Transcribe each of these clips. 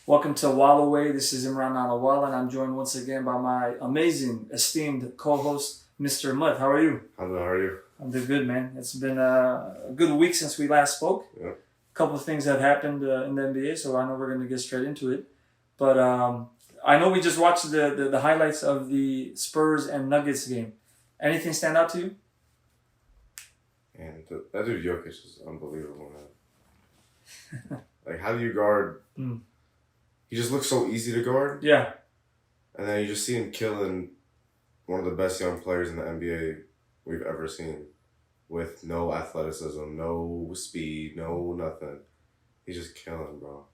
Welcome to WalaWay. This is Ron and I'm joined once again by my amazing, esteemed co-host, Mr. Mut. How are you? How are you? I'm doing good, man. It's been a good week since we last spoke. Yeah. A couple of things have happened in the NBA, so I know we're going to get straight into it. But I know we just watched the highlights of the Spurs and Nuggets game. Anything stand out to you? And that dude Jokic is unbelievable, man. Like, how do you guard? He just looks so easy to guard. Yeah. And then you just see him killing one of the best young players in the NBA we've ever seen. With no athleticism, no speed, no nothing. He's just killing, bro.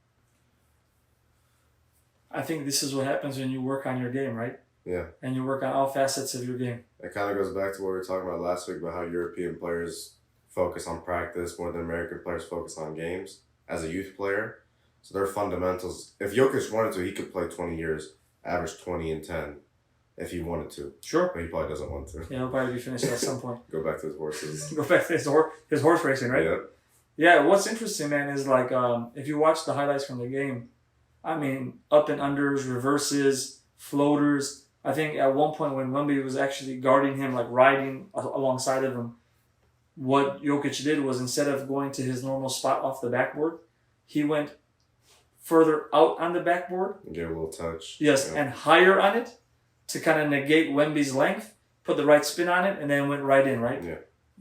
I think this is what happens when you work on your game, right? Yeah. And you work on all facets of your game. It kind of goes back to what we were talking about last week about how European players focus on practice more than American players focus on games as a youth player. So their fundamentals, if Jokic wanted to, he could play 20 years, average 20 and 10 if he wanted to. Sure. But he probably doesn't want to. Yeah, he'll probably be finished at some point. Go back to his horses. Go back to his horse racing, right? Yeah. Yeah, what's interesting, man, is like if you watch the highlights from the game, I mean, up and unders, reverses, floaters. I think at one point when Wemby was actually guarding him, like riding alongside of him, what Jokic did was instead of going to his normal spot off the backboard, he went further out on the backboard. Get a little touch. Yes, yeah. And higher on it to kind of negate Wemby's length, put the right spin on it, and then went right in, right? Yeah.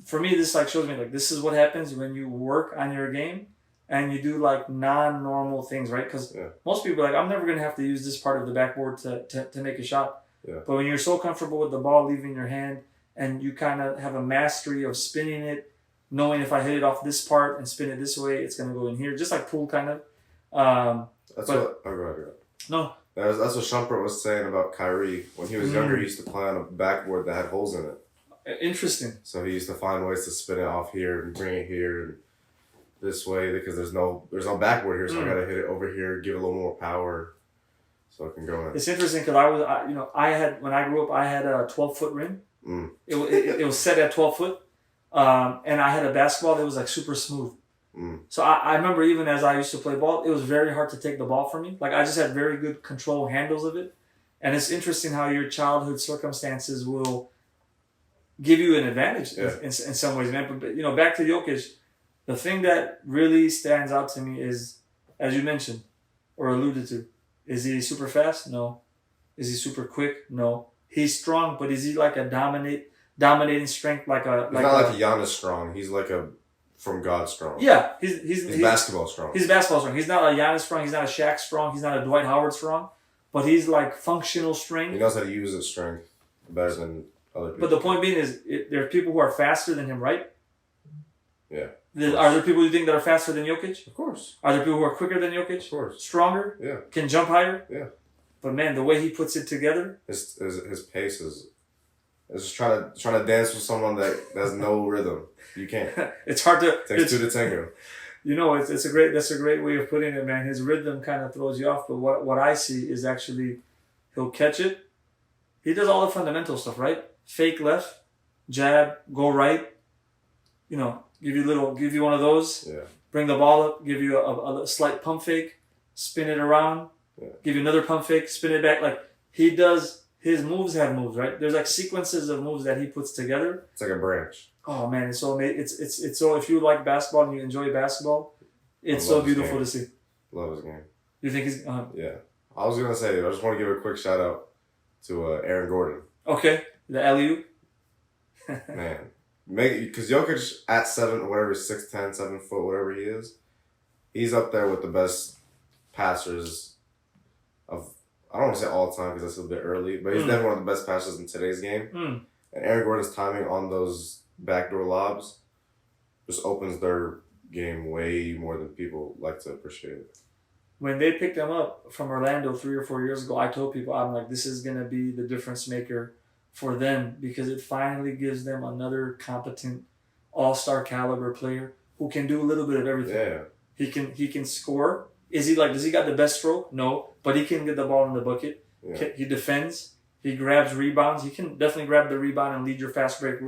For me, this like shows me like this is what happens when you work on your game and you do like non-normal things, right? Because most people are like, I'm never going to have to use this part of the backboard to make a shot. Yeah. But when you're so comfortable with the ball leaving your hand and you kind of have a mastery of spinning it, knowing if I hit it off this part and spin it this way, it's going to go in here, just like pool kind of. Go ahead. No. That's what Shumpert was saying about Kyrie. When he was younger, he used to play on a backboard that had holes in it. Interesting. So he used to find ways to spin it off here and bring it here and this way because there's no backboard here, so I gotta hit it over here, give it a little more power, so it can go in. It's interesting because I had when I grew up, I had a 12-foot rim. It was set at 12 foot, and I had a basketball that was like super smooth. So I remember even as I used to play ball, it was very hard to take the ball from me. Like I just had very good control handles of it. And it's interesting how your childhood circumstances will give you an advantage in some ways, man. But, back to Jokic, the thing that really stands out to me is, as you mentioned or alluded to, is he super fast? No. Is he super quick? No. He's strong, but is he like a dominating strength? He's not like a Giannis strong. He's like a from God strong. Yeah, he's basketball strong. He's basketball strong. He's not a Giannis strong. He's not a Shaq strong. He's not a Dwight Howard strong. But he's like functional strength. He knows how to use his strength better than other people. But the point being is, there are people who are faster than him, right? Yeah. Are there people you think that are faster than Jokic? Of course. Are there people who are quicker than Jokic? Of course. Stronger? Yeah. Can jump higher? Yeah. But man, the way he puts it together, his pace is just trying to dance with someone that has no rhythm. You can't. It's hard to. It takes two to tango. That's a great way of putting it, man. His rhythm kind of throws you off, but what I see is actually he'll catch it. He does all the fundamental stuff, right? Fake left, jab, go right. Give you one of those. Yeah. Bring the ball up, give you a slight pump fake, spin it around, give you another pump fake, spin it back. Like he does. His moves have moves, right? There's like sequences of moves that he puts together. It's like a branch. Oh man, it's so amazing. It's so if you like basketball and you enjoy basketball, it's so beautiful to see. Love his game. You think he's? Yeah, I was gonna say I just want to give a quick shout out to Aaron Gordon. Okay, the alley-oop. Man, because Jokic at 7 or whatever, 6'10", 7 foot, whatever he is, he's up there with the best passers of. I don't want to say all time because that's a bit early, but he's definitely one of the best passers in today's game. And Aaron Gordon's timing on those backdoor lobs just opens their game way more than people like to appreciate it. When they picked him up from Orlando 3 or 4 years ago, I told people, I'm like, this is going to be the difference maker for them because it finally gives them another competent all-star caliber player who can do a little bit of everything. Yeah. He can score. Does he got the best stroke? No. But he can get the ball in the bucket. Yeah. He defends. He grabs rebounds. He can definitely grab the rebound and lead your fast break,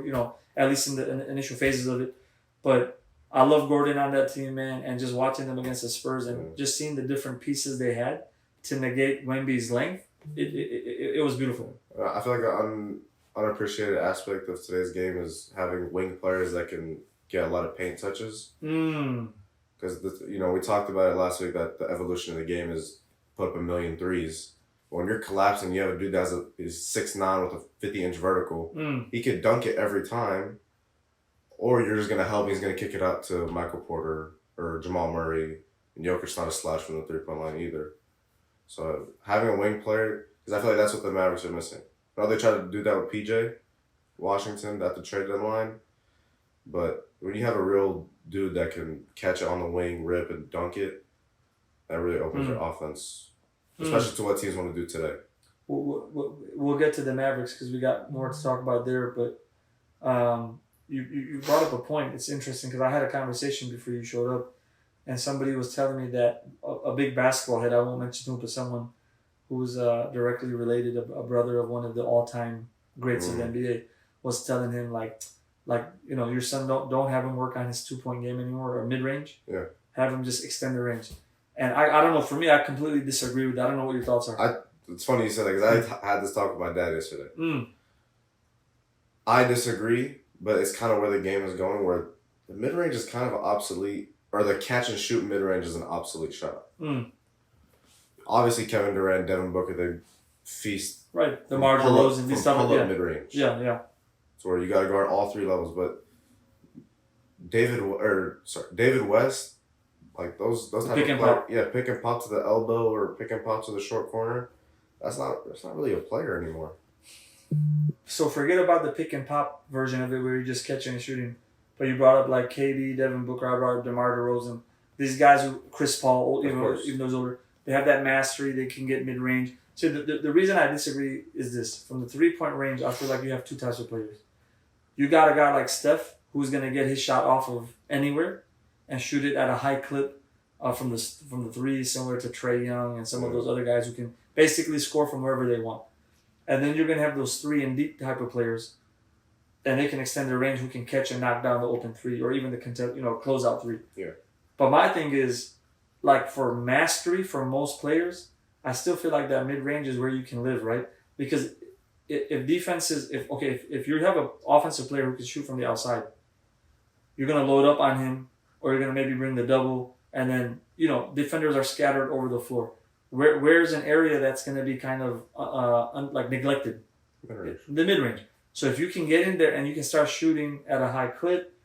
at least in the initial phases of it. But I love Gordon on that team, man, and just watching them against the Spurs and just seeing the different pieces they had to negate Wemby's length. It was beautiful. I feel like an unappreciated aspect of today's game is having wing players that can get a lot of paint touches. Because we talked about it last week that the evolution of the game is put up a million threes. When you're collapsing, you have a dude that's is 6'9" with a 50-inch vertical. He could dunk it every time, or you're just gonna help. He's gonna kick it out to Michael Porter or Jamal Murray, and Jokic's not a slouch from the 3-point line either. So having a wing player, because I feel like that's what the Mavericks are missing. I know they tried to do that with PJ Washington at the trade deadline, but when you have a real dude that can catch it on the wing, rip, and dunk it, that really opens your offense. Especially to what teams want to do today. We'll get to the Mavericks because we got more to talk about there. But you brought up a point. It's interesting because I had a conversation before you showed up, and somebody was telling me that a big basketball head, I won't mention who, but someone who was directly related, a brother of one of the all-time greats of the NBA, was telling him like your son don't have him work on his 2-point game anymore or mid-range. Yeah. Have him just extend the range. And I don't know. For me, I completely disagree with that. I don't know what your thoughts are. It's funny you said that because I had this talk with my dad yesterday. I disagree, but it's kind of where the game is going, where the mid-range is kind of obsolete, or the catch-and-shoot mid-range is an obsolete shot. Obviously, Kevin Durant, Devin Booker, they feast. Right. DeMar DeRozan, these stuff. Pull-up mid-range. Yeah. It's where you got to guard all three levels. But David West, like those type pick of and player, pop. Yeah, pick and pop to the elbow or pick and pop to the short corner. That's not really a player anymore. So forget about the pick and pop version of it where you're just catching and shooting. But you brought up like KD, Devin Booker, I brought up DeMar DeRozan. These guys, Chris Paul, even those older, they have that mastery. They can get mid range. So the reason I disagree is this: from the 3-point range, I feel like you have two types of players. You got a guy like Steph who's gonna get his shot off of anywhere and shoot it at a high clip from the three, similar to Trae Young and some of those other guys who can basically score from wherever they want. And then you're going to have those 3-and-deep type of players, and they can extend their range, who can catch and knock down the open three or even the closeout three. Yeah. But my thing is, like for mastery for most players, I still feel like that mid-range is where you can live, right? Because if you have an offensive player who can shoot from the outside, you're going to load up on him, or you're going to maybe bring the double, and then, defenders are scattered over the floor. Where's an area that's going to be kind of neglected? Mid-range. The mid-range. So if you can get in there and you can start shooting at a high clip,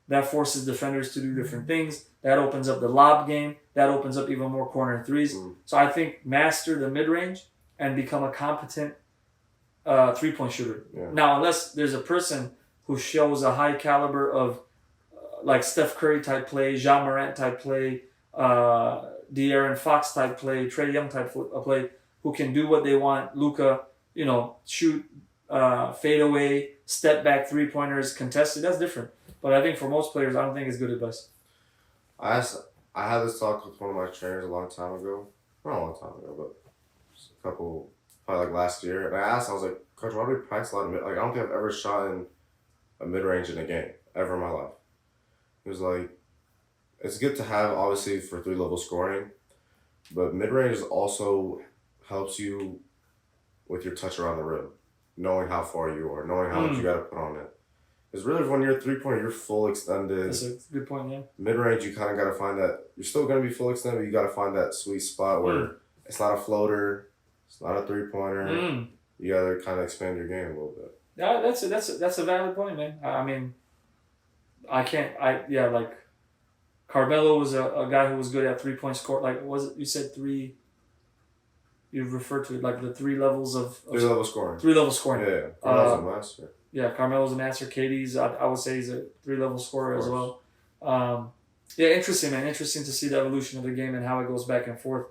that forces defenders to do different things. That opens up the lob game. That opens up even more corner threes. So I think master the mid-range and become a competent 3-point shooter. Yeah. Now, unless there's a person who shows a high caliber of like Steph Curry type play, Ja Morant type play, De'Aaron Fox type play, Trae Young type play, who can do what they want. Luka, shoot, fade away, step back 3-pointers, contested. That's different. But I think for most players, I don't think it's good advice. I had this talk with one of my trainers a long time ago. Not a long time ago, but just a couple, probably like last year. And I was like, Coach, why do we practice a lot of mid? Like, I don't think I've ever shot in a mid-range in a game, ever in my life. He was like, it's good to have, obviously, for 3-level scoring, but mid-range also helps you with your touch around the rim, knowing how far you are, knowing how much you got to put on it. Because really, when you're 3-pointer, you're full extended. That's a good point, yeah. Mid-range, you kind of got to find that. You're still going to be full extended, but you got to find that sweet spot where it's not a floater, it's not a 3-pointer. You got to kind of expand your game a little bit. Yeah, that's a valid point, man. I mean, Carmelo was a guy who was good at 3-point score. Like, was it, you said 3? You referred to it like the 3 levels of 3-level scoring. 3-level scoring. Yeah, Carmelo's a master. Yeah, Carmelo's a master. KD's, I would say, he's a 3-level scorer as well. Interesting, man. Interesting to see the evolution of the game and how it goes back and forth.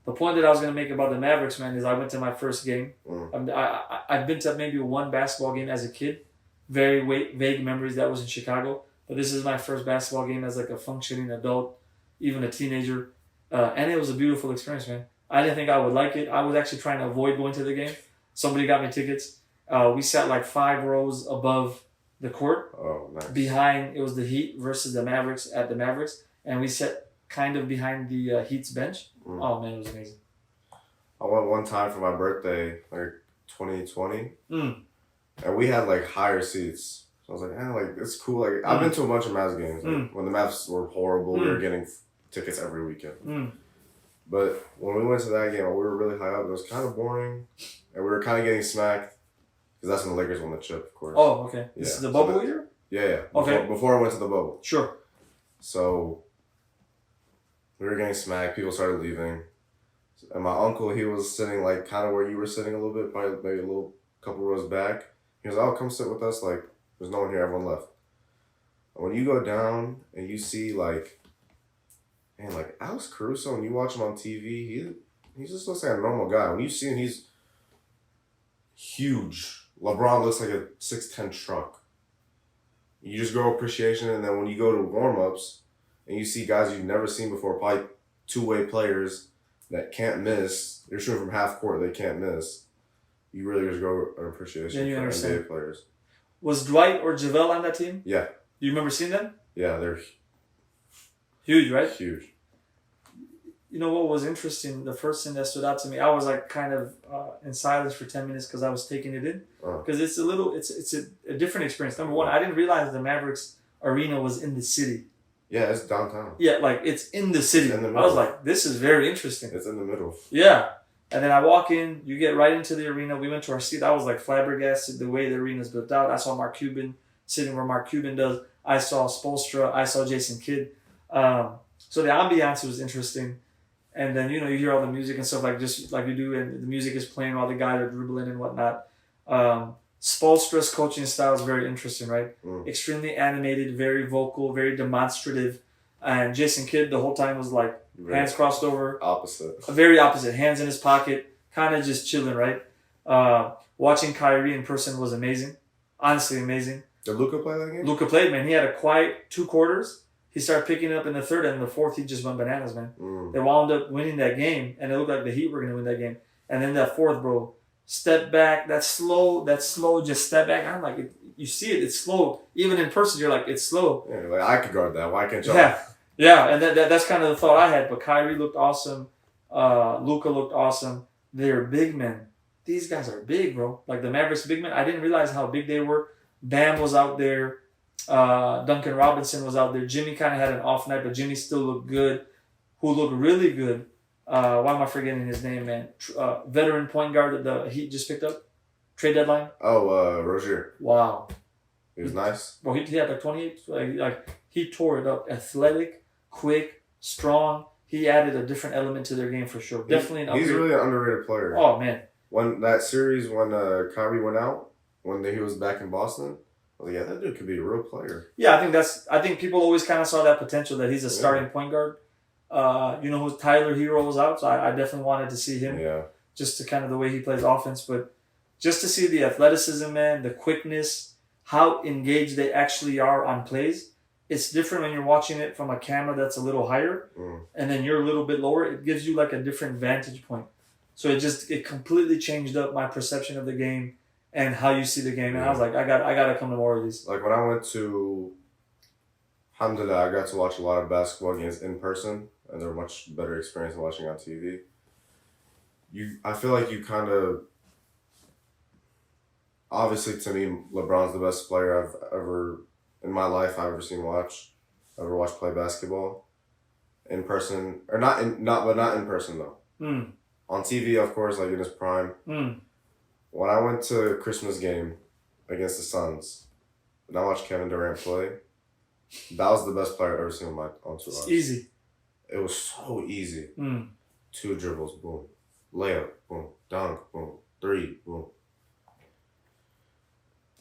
The point that I was going to make about the Mavericks, man, is I went to my first game. I've been to maybe one basketball game as a kid. Very vague memories. That was in Chicago. But this is my first basketball game as like a functioning adult, even a teenager. And it was a beautiful experience, man. I didn't think I would like it. I was actually trying to avoid going to the game. Somebody got me tickets. We sat like 5 rows above the court. Oh, nice. Behind, it was the Heat versus the Mavericks at the Mavericks, and we sat kind of behind the Heat's bench. Oh man, it was amazing. I went one time for my birthday, like 2020, and we had like higher seats. So I was like, like it's cool. Like I've been to a bunch of Mavs games. Like, when the Mavs were horrible, we were getting tickets every weekend. But when we went to that game, we were really high up. It was kind of boring, and we were kind of getting smacked because that's when the Lakers won the chip, of course. Oh, okay. This is the bubble year? Yeah. Okay. Before I went to the bubble. Sure. So we were getting smacked. People started leaving. And my uncle, he was sitting like kind of where you were sitting a little bit, probably maybe a couple rows back. He was like, "Oh, come sit with us. Like, there's no one here. Everyone left." And when you go down and you see like, man, like Alex Caruso, and you watch him on TV, he just looks like a normal guy. When you see him, he's huge. LeBron looks like a 6'10" truck. You just grow appreciation, and then when you go to warm-ups and you see guys you've never seen before, probably two-way players that can't miss, they're shooting from half court, they can't miss. You really just grow an appreciation for NBA players. Was Dwight or JaVale on that team? Yeah. Do you remember seeing them? Yeah, they're huge, right? Huge. You know what was interesting? The first thing that stood out to me, I was like kind of in silence for 10 minutes because I was taking it in. Because it's a different experience. Number one, I didn't realize the Mavericks arena was in the city. Yeah, it's downtown. Yeah, like it's in the city. I was like, this is very interesting. It's in the middle. Yeah. And then I walk in, you get right into the arena. We went to our seat. I was like flabbergasted the way the arena's built out. I saw Mark Cuban sitting where Mark Cuban does. I saw Spoelstra. I saw Jason Kidd. So the ambiance was interesting. And then, you hear all the music and stuff just like you do. And the music is playing, all the guys are dribbling and whatnot. Spoelstra's coaching style is very interesting, right? Extremely animated, very vocal, very demonstrative. And Jason Kidd the whole time was like hands crossed over. Opposite. Very opposite. Hands in his pocket, kind of just chilling, right? Watching Kyrie in person was amazing. Honestly, amazing. Did Luka play that game? Luka played, man. He had a quiet 2 quarters. He started picking it up in the third, and in the fourth, he just went bananas, man. They wound up winning that game, and it looked like the Heat were going to win that game. And then that fourth, bro, step back, that slow, just step back. I'm like, you see it, it's slow. Even in person, you're like, it's slow. Yeah, like I could guard that. Why can't you? Yeah, and that's kind of the thought I had. But Kyrie looked awesome. Luka looked awesome. They're big men. These guys are big, bro. Like the Mavericks big men. I didn't realize how big they were. Bam was out there. Duncan Robinson was out there. Jimmy kind of had an off night, but Jimmy still looked good. Who looked really good. Why am I forgetting his name, man? Veteran point guard that the Heat just picked up. Trade deadline. Oh, Rozier. Wow. He was nice. Well, he had like 28. Like he tore it up. Athletic, quick, strong. He added a different element to their game for sure. Definitely an upgrade. He's really an underrated player. Oh, man. When that series, when Kyrie went out, when he was back in Boston, I was like, yeah, that dude could be a real player. Yeah, I think people always kind of saw that potential that he's a starting point guard. Who Tyler Hero was out, so I definitely wanted to see him. Yeah. Just to kind of the way he plays offense, but just to see the athleticism, man, the quickness, how engaged they actually are on plays. It's different when you're watching it from a camera that's a little higher, and then you're a little bit lower. It gives you like a different vantage point. So it completely changed up my perception of the game and how you see the game. And I was like, I got to come to more of these. Like when I went to, alhamdulillah, I got to watch a lot of basketball games in person, and they're much better experience than watching on TV. I feel like you kind of, obviously to me, LeBron's the best player I've ever, in my life, I've ever seen ever watched play basketball. In person, or not in person though. On TV, of course, like in his prime. When I went to a Christmas game against the Suns, and I watched Kevin Durant play, that was the best player I've ever seen on my eyes. It's easy. It was so easy. 2 dribbles, boom. Layup, boom. Dunk, boom. 3, boom.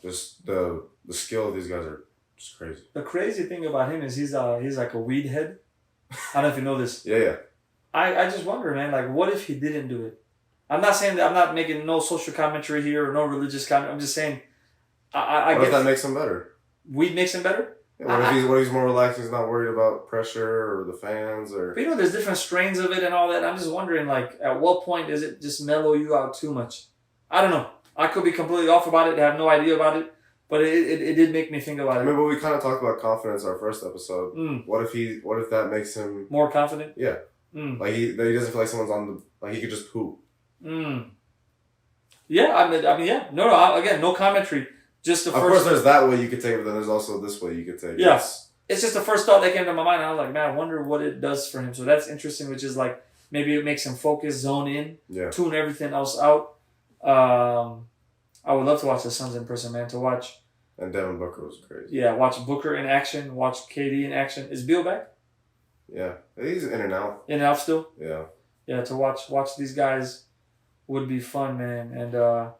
Just the skill of these guys are just crazy. The crazy thing about him is he's like a weed head. I don't know if you know this. Yeah. I just wonder, man, like what if he didn't do it? I'm not saying that, I'm not making no social commentary here or no religious comment. I'm just saying What if that makes him better? Weed makes him better? Yeah, what if he's more relaxed, he's not worried about pressure or the fans or... But there's different strains of it and all that. I'm just wondering, like, at what point does it just mellow you out too much? I don't know. I could be completely off about it, have no idea about it. But it did make me think about it. Remember, we kind of talked about confidence in our first episode. What if that makes him more confident? Yeah. Like he doesn't feel like someone's on the, like he could just poop. Yeah, I mean, yeah. No, again, no commentary. Just the first. Of course, there's that way you could take it, but then there's also this way you could take it. Yes. It's just the first thought that came to my mind. I was like, man, I wonder what it does for him. So that's interesting, which is like, maybe it makes him focus, zone in, tune everything else out. I would love to watch the Suns in person, man, to watch. And Devin Booker was crazy. Yeah, watch Booker in action, watch KD in action. Is Beal back? Yeah. He's in and out. In and out still? Yeah. Yeah, to watch these guys would be fun, man. And I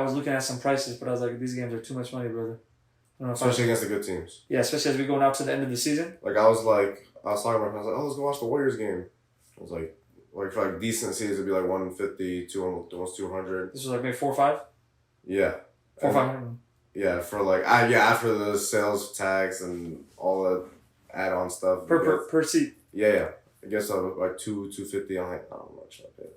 was looking at some prices, but I was like, these games are too much money, brother. Especially against the good teams. Yeah, especially as we go now to the end of the season. Like I was talking to my friend, I was like, oh, let's go watch the Warriors game. I was like for like decent seasons, it'd be like 150, 200, almost 200. This was like maybe 4 or 5? Yeah. 4 or 500. Yeah, for like after the sales tax and all the add-on stuff. Per seat. Yeah. I guess like $250. I'm like, oh, I'm not trying to pay that.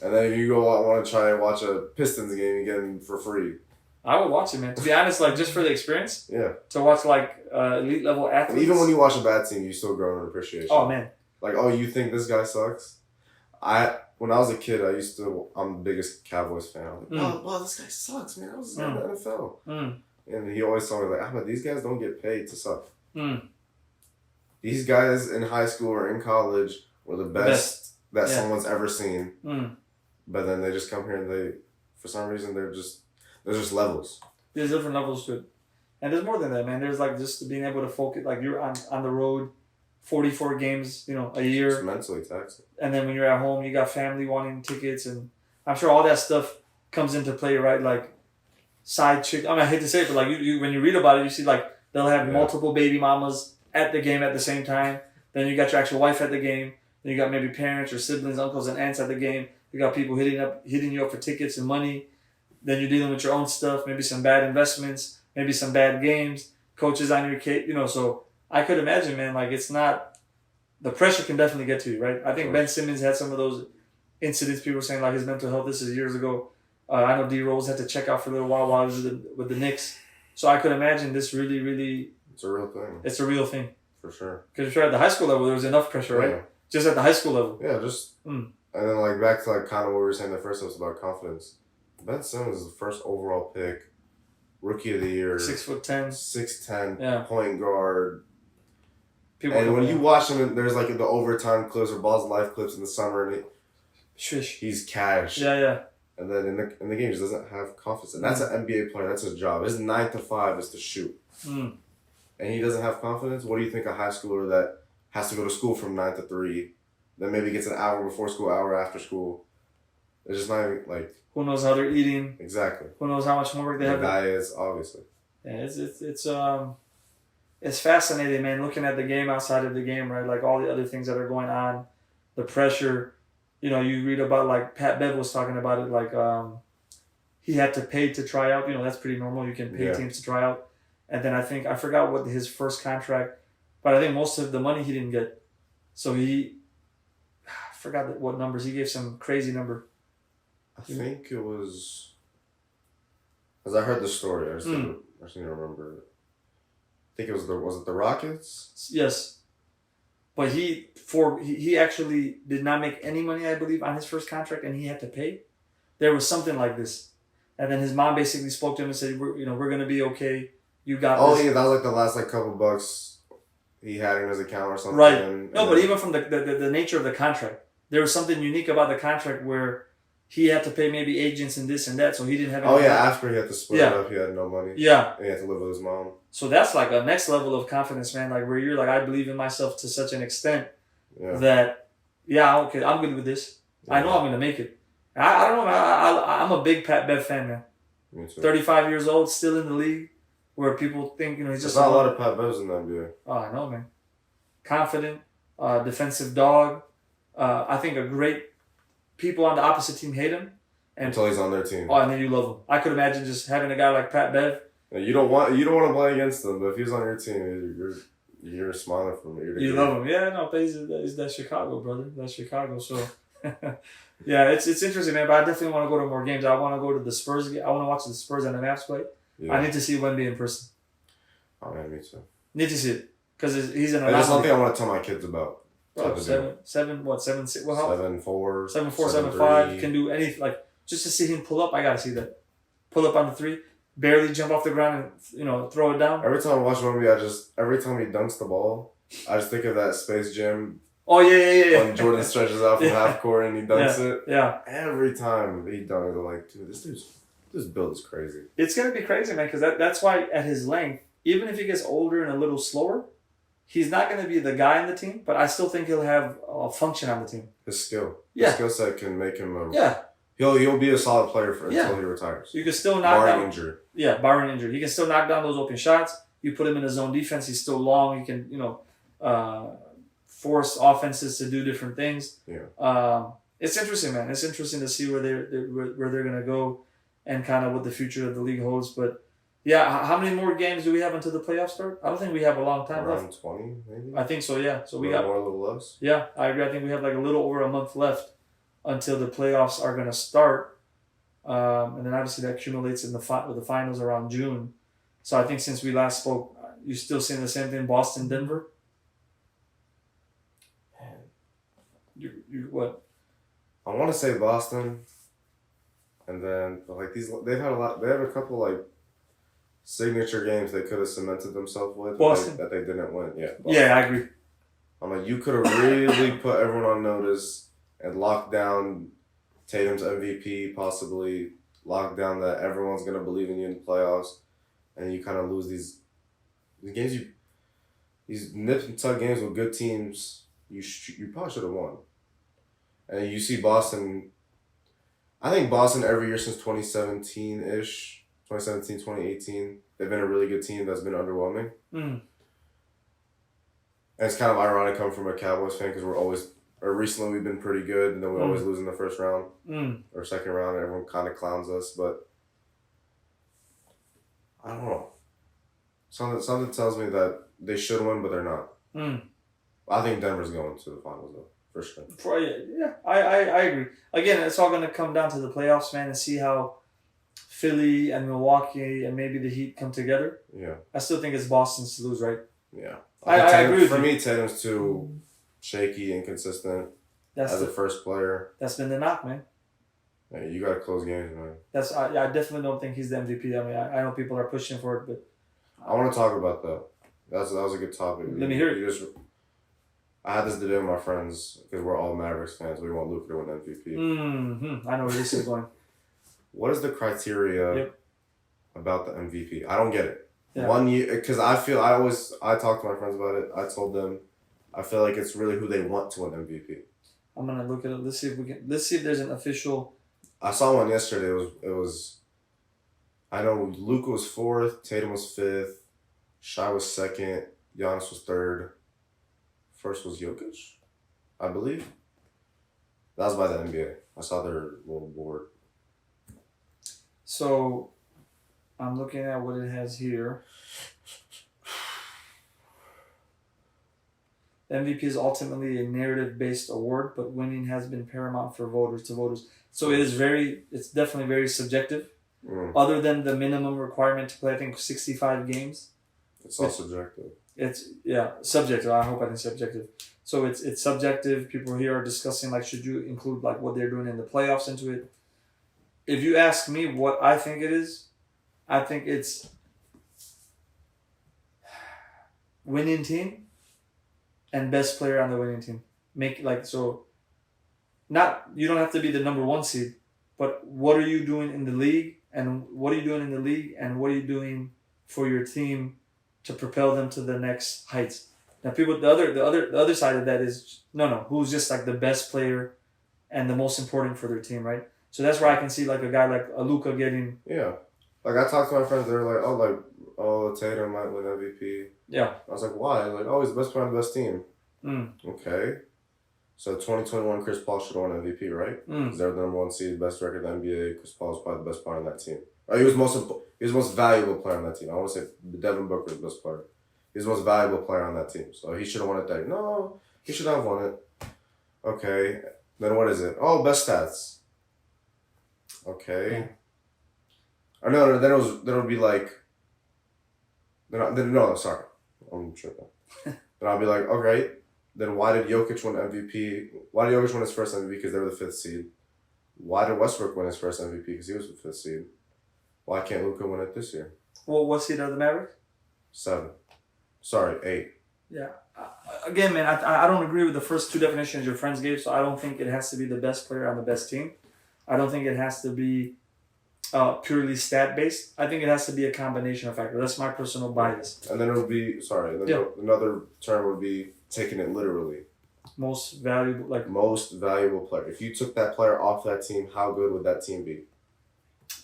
And then if you go want to try and watch a Pistons game, you get them for free. I would watch it, man. To be honest, like just for the experience. Yeah. To watch like elite level athletes. And even when you watch a bad team, you still grow in appreciation. Oh man. Like, oh, you think this guy sucks? When I was a kid, I'm the biggest Cowboys fan. I was like, wow, this guy sucks, man. I was in the NFL. And he always told me, like, Ahmed, these guys don't get paid to suck. These guys in high school or in college were the best that someone's ever seen. But then they just come here and for some reason, there's just levels. There's different levels to it. And there's more than that, man. There's like just being able to focus, like you're on the road, 44 games, a year. It's mentally taxing. And then when you're at home, you got family wanting tickets, and I'm sure all that stuff comes into play, right? Like side chick. I hate to say it, but like you when you read about it, you see like they'll have multiple baby mamas at the game at the same time. Then you got your actual wife at the game. Then you got maybe parents or siblings, uncles and aunts at the game. You got people hitting you up for tickets and money. Then you're dealing with your own stuff, maybe some bad investments, maybe some bad games, coaches on your case, so I could imagine, man, like it's not, the pressure can definitely get to you, right? I think Ben Simmons had some of those incidents, people were saying like his mental health, this is years ago. I know D Rose had to check out for a little while he was with the Knicks. So I could imagine this really, really. It's a real thing. It's a real thing. For sure. Because if you're at the high school level, there was enough pressure, right? Yeah. Just at the high school level. Yeah, just. And then like back to like kind of what we were saying the first episode about confidence. Ben Simmons is the first overall pick, rookie of the year. 6'10". 6'10", point guard. People and when you watch him, there's like the overtime clips or Balls of Life clips in the summer, and he's cash. Yeah. And then in the game, he just doesn't have confidence. And that's an NBA player. That's his job. His 9 to 5 is to shoot. And he doesn't have confidence. What do you think a high schooler that has to go to school from 9 to 3, then maybe gets an hour before school, hour after school? It's just not even like. Who knows how they're eating? Exactly. Who knows how much homework they have? Diets, obviously. Yeah, it's fascinating, man. Looking at the game outside of the game, right? Like all the other things that are going on, the pressure. You read about like Pat Bev was talking about it. Like he had to pay to try out. That's pretty normal. You can pay teams to try out. And then I forgot what his first contract, but I think most of the money he didn't get. So I forgot what numbers he gave. Some crazy number. I think it was, as I heard the story, I just didn't remember it. I think it was the Rockets? Yes. But he actually did not make any money, I believe, on his first contract, and he had to pay. There was something like this. And then his mom basically spoke to him and said, we're going to be okay. You got this. Oh, yeah, that was like the last couple bucks he had in his account or something. Right. But even from the nature of the contract, there was something unique about the contract where he had to pay maybe agents and this and that, so he didn't have any money. After he had to split it up, he had no money. Yeah. And he had to live with his mom. So that's like a next level of confidence, man, like where you're like, I believe in myself to such an extent that, okay, I'm good with this. Yeah. I know I'm going to make it. I don't know, man. I'm a big Pat Bev fan, man. Me too. 35 years old, still in the league, where people think, he's just... There's not a lot of Pat Bevs in the NBA. Oh, I know, man. Confident, defensive dog. I think a great... People on the opposite team hate him. Until he's on their team. Oh, and then you love him. I could imagine just having a guy like Pat Bev. You don't want to play against him, but if he's on your team, you're smiling from ear to ear. You love him. Yeah, no, but he's that Chicago, brother. That's Chicago. So, yeah, it's interesting, man. But I definitely want to go to more games. I want to go to the Spurs game. I want to watch the Spurs and the Mavs play. Yeah. I need to see Wemby in person. Oh man, me too. Need to see it because he's an. There's something I want to tell my kids about. Bro, 7, what, 7, 6, well, how? 7'4", 7'4", 7'5", can do anything. Like, just to see him pull up, I gotta see that. Pull up on the 3, barely jump off the ground and, throw it down. Every time I watch Wemby, every time he dunks the ball, I just think of that Space Jam. Oh, yeah. When Jordan stretches out from half court and he dunks it. Yeah. Every time he dunks, I'm like, dude, this build is crazy. It's gonna be crazy, man, because that's why at his length, even if he gets older and a little slower, he's not going to be the guy on the team, but I still think he'll have a function on the team. His skill. Yeah. His skill set can make him a... Yeah. He'll be a solid player until he retires. You can still knock barring down... injury. Yeah, barring injury. He can still knock down those open shots. You put him in a zone defense, he's still long. He can, force offenses to do different things. Yeah. It's interesting, man. It's interesting to see where they're going to go and kind of what the future of the league holds, but... Yeah, how many more games do we have until the playoffs start? I don't think we have a long time left. Around 20, maybe? I think so, yeah. So we got more, a little less. Yeah, I agree. I think we have like a little over a month left until the playoffs are going to start. And then obviously that accumulates with the finals around June. So I think since we last spoke, you still seeing the same thing, Boston, Denver? Man. You what? I want to say Boston. And then, like, they have a couple, like, signature games they could have cemented themselves with that they didn't win. Yeah. Boston. Yeah, I agree. I'm like, you could have really put everyone on notice and locked down Tatum's MVP, possibly locked down that everyone's gonna believe in you in the playoffs, and you kind of lose these games. These nip and tuck games with good teams, you probably should have won. And you see Boston. I think Boston every year since 2017-ish. 2017, 2018, they've been a really good team that's been underwhelming. And it's kind of ironic coming from a Cowboys fan because recently we've been pretty good and then we always lose in the first round or second round and everyone kind of clowns us, but I don't know. Something tells me that they should win, but they're not. I think Denver's going to the finals though, for sure. Yeah, I agree. Again, it's all going to come down to the playoffs, man, and see how Philly and Milwaukee and maybe the Heat come together. Yeah. I still think it's Boston's to lose, right? Yeah. I agree with you. For me, Tatum's too shaky, inconsistent as a first player. That's been the knock, man. Yeah, you got to close games, man. I definitely don't think he's the MVP. I mean, I know people are pushing for it, but... I want to talk about that. That was a good topic. Let me hear it. I had this debate with my friends because we're all Mavericks fans. We want Luka to win MVP. I know where this is going. What is the criteria about the MVP? I don't get it. Yeah. 1 year, because I talk to my friends about it. I told them, I feel like it's really who they want to win MVP. I'm gonna look at it. Let's see if there's an official. I saw one yesterday. It was. I know Luka was 4th, Tatum was 5th, Shai was 2nd, Giannis was 3rd. First was Jokic, I believe. That was by the NBA. I saw their little board. So, I'm looking at what it has here. The MVP is ultimately a narrative-based award, but winning has been paramount for voters. So it's definitely very subjective. Other than the minimum requirement to play, I think 65 games. It's all subjective. It's subjective. I hope I didn't say subjective. So it's subjective. People here are discussing should you include what they're doing in the playoffs into it. If you ask me what I think it is, I think it's winning team and best player on the winning team. You don't have to be the number 1 seed, but what are you doing in the league and what are you doing for your team to propel them to the next heights? Now the other side of that is who's just the best player and the most important for their team, right? So that's where I can see a guy like a Luka getting... Yeah. I talked to my friends, they were Tatum might win MVP. Yeah. I was like, why? He's the best player on the best team. Okay. So 2021 Chris Paul should have won MVP, right? Because they're the number 1 seed, best record in the NBA. Chris Paul was probably the best player on that team. He was the most valuable player on that team. I want to say Devin Booker was the best player. He was the most valuable player on that team. So he should have won it that year. No, he should have won it. Okay. Then what is it? Oh, best stats. Okay. Or no, then it'll be like. No, sorry, I'm tripping. Then I'll be like, okay, then why did Jokic win MVP? Why did Jokic win his first MVP? Because they were the 5th seed. Why did Westbrook win his first MVP? Because he was the 5th seed. Why can't Luka win it this year? Well, what seed are the Mavericks? 7. Sorry, 8. Yeah. Again, man, I don't agree with the first two definitions your friends gave, so I don't think it has to be the best player on the best team. I don't think it has to be purely stat-based. I think it has to be a combination of factors. That's my personal bias. And then it would be, another term would be taking it literally. Most valuable player. If you took that player off that team, how good would that team be?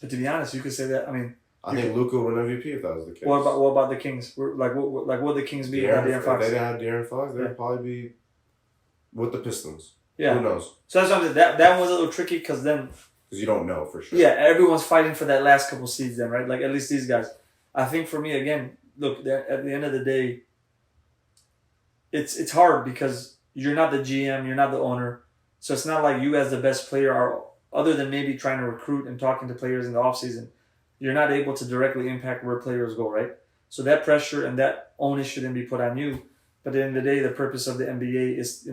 But to be honest, you could say that. I mean, I think Luka would win MVP if that was the case. What about the Kings? What would the Kings be without De'Aaron Fox? If they didn't have De'Aaron Fox, they'd probably be with the Pistons. Yeah. Who knows? So that's something that was a little tricky because you don't know for sure. Yeah, everyone's fighting for that last couple seeds then, right? Like at least these guys. I think for me again, look, at the end of the day, it's hard because you're not the GM, you're not the owner, so it's not like you as the best player are, other than maybe trying to recruit and talking to players in the offseason, you're not able to directly impact where players go, right? So that pressure and that onus shouldn't be put on you. But at the end of the day, the purpose of the NBA is,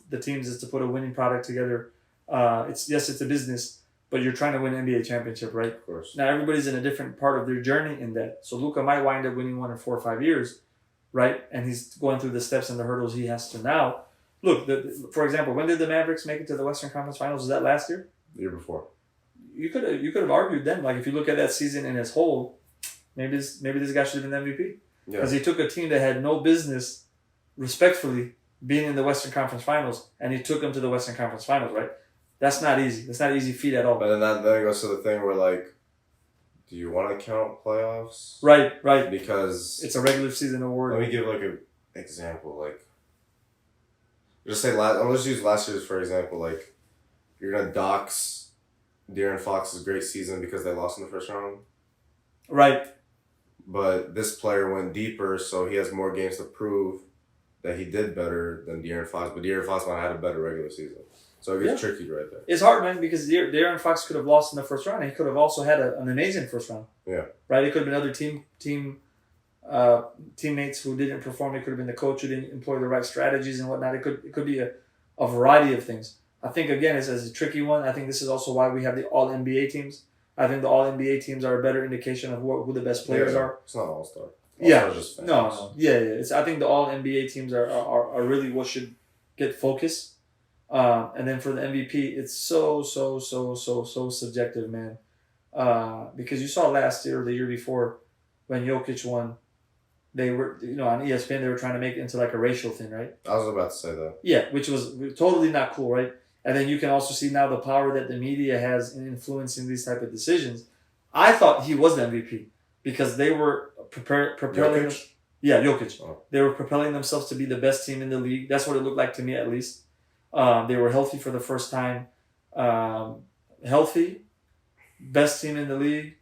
the teams is to put a winning product together. It's a business, but you're trying to win an NBA championship, right? Of course. Now everybody's in a different part of their journey in that. So Luka might wind up winning one in 4 or 5 years, right? And he's going through the steps and the hurdles he has to now. Look, for example, when did the Mavericks make it to the Western Conference Finals? Was that last year? The year before. You could have argued then, like if you look at that season in its whole, maybe this guy should have been MVP. Because he took a team that had no business, respectfully, being in the Western Conference Finals, and he took them to the Western Conference Finals, right? That's not easy. That's not an easy feat at all. But then it goes to the thing where, like, do you want to count playoffs? Right. Because it's a regular season award. Let me give like an example. Like, just say let's use last year's for example. Like, you're gonna dox De'Aaron Fox's great season because they lost in the first round. Right. But this player went deeper, so he has more games to prove that he did better than De'Aaron Fox. But De'Aaron Fox might have had a better regular season. So it gets tricky right there. It's hard, man, because De'Aaron Fox could have lost in the first round. And he could have also had an amazing first round. Yeah. Right? It could have been other teammates who didn't perform. It could have been the coach who didn't employ the right strategies and whatnot. It could be a variety of things. I think, again, it's a tricky one. I think this is also why we have the All-NBA teams. I think the All-NBA teams are a better indication of who the best players are. It's not All-Star. Yeah. Just no. Yeah. I think the All-NBA teams are really what should get focus. And then for the MVP, it's so subjective, man. Because you saw last year or the year before when Jokic won, they were, on ESPN, they were trying to make it into like a racial thing, right? I was about to say that. Yeah, which was totally not cool, right? And then you can also see now the power that the media has in influencing these type of decisions. I thought he was the MVP because they were propelling. Jokic? Yeah, Jokic. Oh. They were propelling themselves to be the best team in the league. That's what it looked like to me, at least. They were healthy for the first time. Healthy, best team in the league,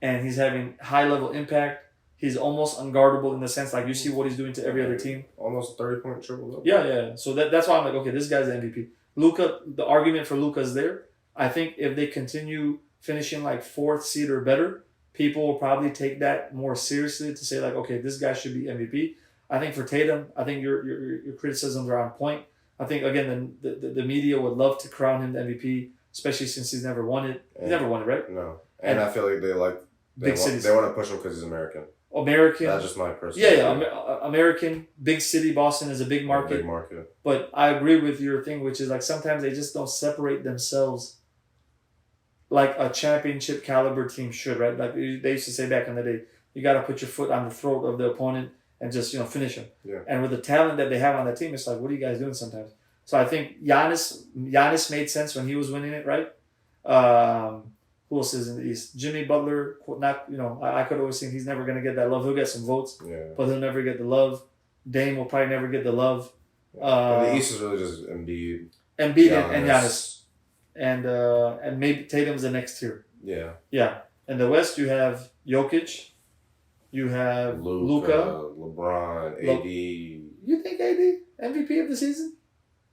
and he's having high-level impact. He's almost unguardable in the sense, like, you see what he's doing to every other team. Almost 30-point triple-double. Yeah. So that's why I'm like, okay, this guy's the MVP. Luka, the argument for Luka is there. I think if they continue finishing like 4th seed or better, people will probably take that more seriously to say like, okay, this guy should be MVP. I think for Tatum, I think your criticisms are on point. I think, again, the media would love to crown him the MVP, especially since he's never won it. He's never won it, right? No. And I feel like they want to push him because he's American. That's just my personal opinion. American, big city. Boston is a big market. Big market. But I agree with your thing, which is like sometimes they just don't separate themselves like a championship caliber team should, right? Like they used to say back in the day, you got to put your foot on the throat of the opponent and just, finish him. Yeah. And with the talent that they have on the team, it's like, what are you guys doing sometimes? So I think Giannis made sense when he was winning it, right? Who else is in the East? Jimmy Butler, I could always think he's never going to get that love. He'll get some votes, but he'll never get the love. Dame will probably never get the love. The East is really just Embiid and Giannis. And maybe Tatum's the next tier. Yeah. Yeah. In the West, you have Jokic. You have Luka. LeBron, AD. You think AD? MVP of the season?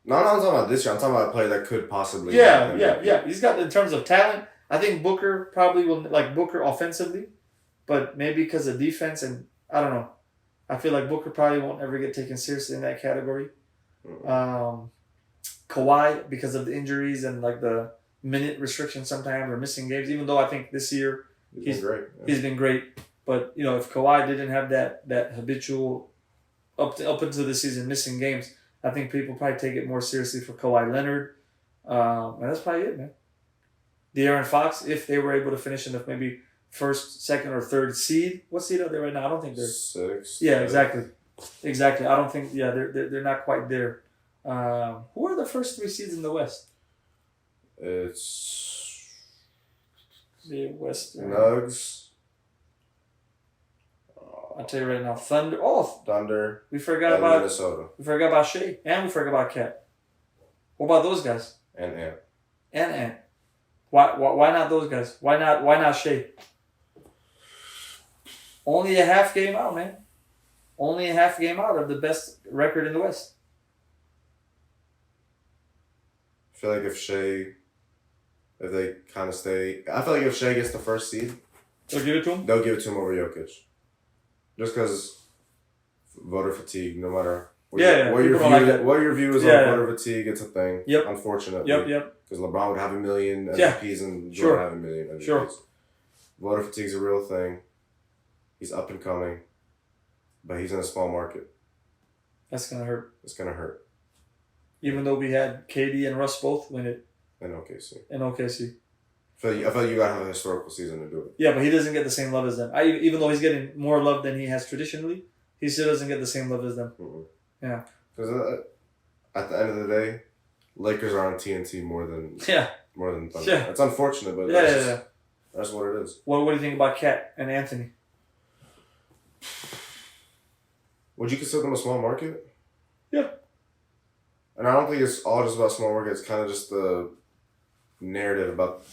No, I'm talking about this year. I'm talking about a player that could possibly. Yeah. He's got, in terms of talent, I think Booker probably will like Booker offensively, but maybe because of defense and I don't know. I feel like Booker probably won't ever get taken seriously in that category. Kawhi, because of the injuries and like the minute restriction sometimes or missing games, even though I think this year he's been great. But you know, if Kawhi didn't have that habitual up until this season missing games, I think people probably take it more seriously for Kawhi Leonard. And that's probably it, man. De'Aaron Fox, if they were able to finish in the maybe first, second, or third seed. What seed are they right now? I don't think they're 6. Yeah, exactly. I don't think. Yeah, they're not quite there. Who are the first 3 seeds in the West? It's The West. Nugs. I'll tell you right now, Thunder. Oh, Thunder. we forgot about Minnesota. We forgot about Shea, and we forgot about Cat. What about those guys? And Ant. And Ant. Why not those guys? Why not Shea? Only a half game out, man. Only a half game out of the best record in the West. I feel like if they kind of stay, I feel like if Shea gets the first seed, They'll give it to him? They'll give it to him over Jokic. Just because voter fatigue, no matter what your view is on voter fatigue, it's a thing. Yep. Unfortunately. Yep. Because LeBron would have 1 million MVPs and Jordan would have 1 million MVPs. Sure. Voter fatigue is a real thing. He's up and coming, but he's in a small market. That's gonna hurt. It's gonna hurt. Even though we had KD and Russ both win it. In OKC. I I feel like you gotta have a historical season to do it. Yeah, but he doesn't get the same love as them. Even though he's getting more love than he has traditionally, he still doesn't get the same love as them. Mm-hmm. Yeah. Because at the end of the day, Lakers are on TNT more than Thunder. Yeah. It's unfortunate, but that's what it is. What do you think about Cat and Anthony? Would you consider them a small market? Yeah. And I don't think it's all just about small market. It's kind of just the narrative about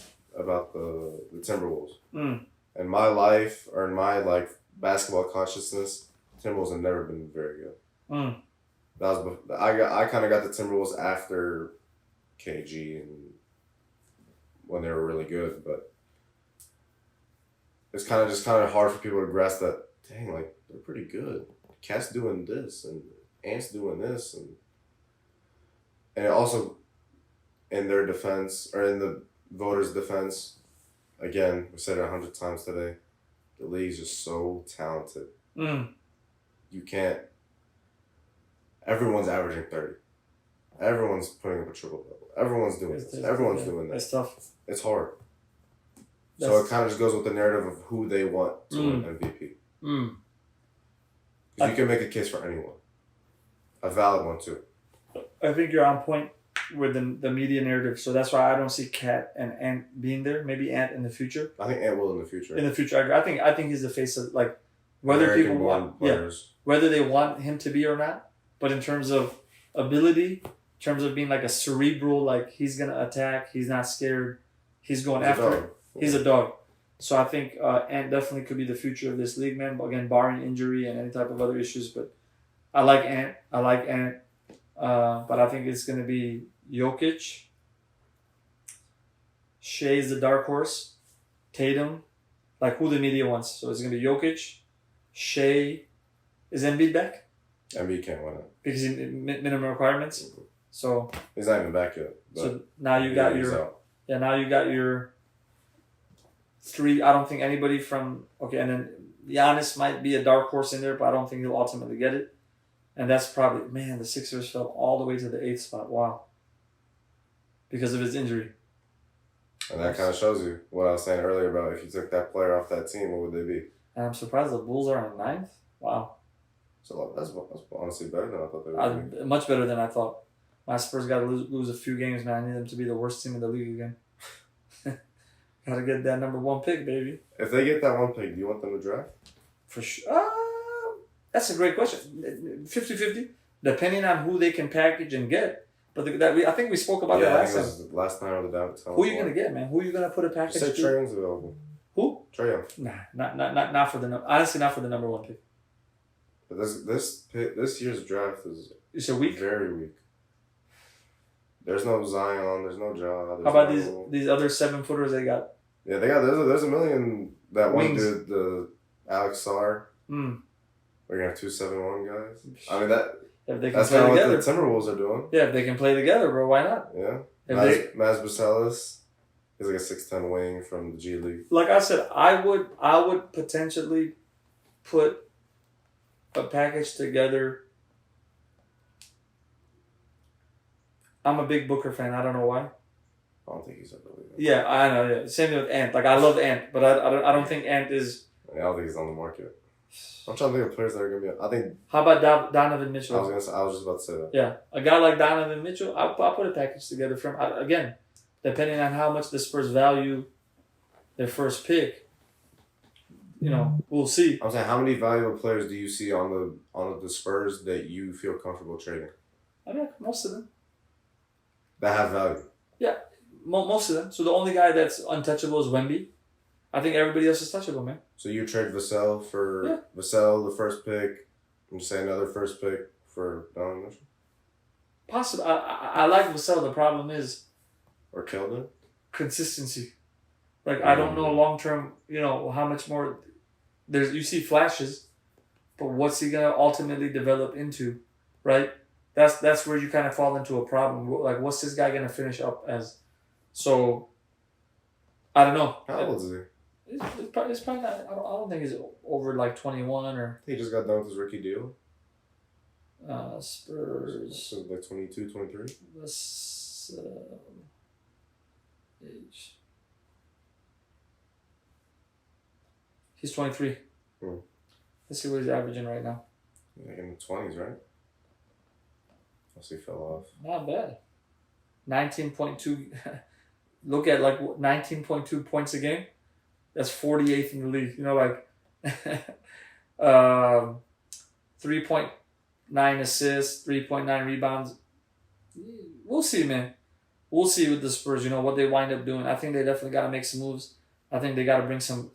the Timberwolves. In my life, or in my basketball consciousness, Timberwolves have never been very good. I kind of got the Timberwolves after KG and when they were really good, but it's kind of hard for people to grasp that. Dang, they're pretty good. Cat's doing this and Ant's doing this, and it also, in their defense or in the voters' defense, again, we said it 100 times today. The league's just so talented. You can't. Everyone's averaging 30. Everyone's putting up a triple double. Everyone's doing this. Everyone's doing that. It's tough. It's hard. So it kind of just goes with the narrative of who they want to win MVP. Because you can make a case for anyone. A valid one, too. I think you're on point with the media narrative, so that's why I don't see Cat and Ant being there. Maybe Ant in the future. I think Ant will in the future. In the future, I agree. I think he's the face of whether people want whether they want him to be or not. But in terms of ability, in terms of being a cerebral, he's gonna attack. He's not scared. He's going after it. He's a dog. So I think Ant definitely could be the future of this league, man. Again, barring injury and any type of other issues. But I like Ant. But I think it's going to be Jokic. Shea's the dark horse. Tatum. Who the media wants. So it's going to be Jokic. Shea. Is Embiid back? Embiid can't win it. Because he minimum requirements? Mm-hmm. So he's not even back yet. So now you got your 3. I don't think anybody from... Okay, and then Giannis might be a dark horse in there, but I don't think he'll ultimately get it. And that's probably... Man, the Sixers fell all the way to the 8th spot. Wow. Because of his injury. And that kind of shows you what I was saying earlier about if you took that player off that team, what would they be? And I'm surprised the Bulls are on 9th. Wow. So that's honestly better than I thought they would be. Much better than I thought. My Spurs got to lose a few games, man. I need them to be the worst team in the league again. Got to get that number 1 pick, baby. If they get that 1 pick, do you want them to draft? For sure. That's a great question. 50-50, depending on who they can package and get. But I think we spoke about that last time. Yeah, I think it was the last time on the down. Who are you going to get, man? Who are you going to put a package to? You said Trae Young's available. Who? Trae Young. Nah, not for the honestly, not for the number 1 pick. But this year's draft is weak? Very weak. There's no Zion. There's no Ja. How about these other 7-footers they got? Yeah, there's a million that one Wings. dude, the Alex Sarr. Mm. We're gonna have 2-7-1 guys. I mean If they can that's play kind of together. what the Timberwolves are doing. Yeah, if they can play together, bro, why not? Yeah. If Maz Basalis. He's like a 6'10" wing from the G League. like I said, I would potentially put a package together. I'm a big Booker fan. I don't know why. I don't think he's ever leaving. Yeah, I know. Yeah, same thing with Ant. Like I love Ant, but I don't think Ant is. I don't think he's on the market. I'm trying to think of players that are gonna be. I think. How about Donovan Mitchell? I was just about to say that. Yeah, a guy like Donovan Mitchell, I'll put a package together for him. Again, depending on how much the Spurs value their first pick, we'll see. I'm saying, how many valuable players do you see on the Spurs that you feel comfortable trading? I mean, most of them. That have value. Yeah, most of them. So the only guy that's untouchable is Wemby. I think everybody else is touchable, man. So you trade Vassell for Vassell, the first pick, and say another first pick for Donovan Mitchell? Possible. I like Vassell. The problem is Or Keldon? consistency. Like I don't know long term. How much more. You see flashes, but what's he gonna ultimately develop into, right? That's where you kind of fall into a problem. Like, what's this guy gonna finish up as? So, I don't know. How old is he? It's probably not. I don't think he's over like 21 or. He just got done with his rookie deal. Spurs. So like 22, 23? Let's age. He's 23. Let's see what he's averaging right now. Like in the 20s, right? Unless he fell off. Not bad. 19.2. Look at like 19.2 points a game. That's 48th in the league. 3.9 assists, 3.9 rebounds. We'll see, man. We'll see with the Spurs. What they wind up doing. I think they definitely got to make some moves. I think they got to bring some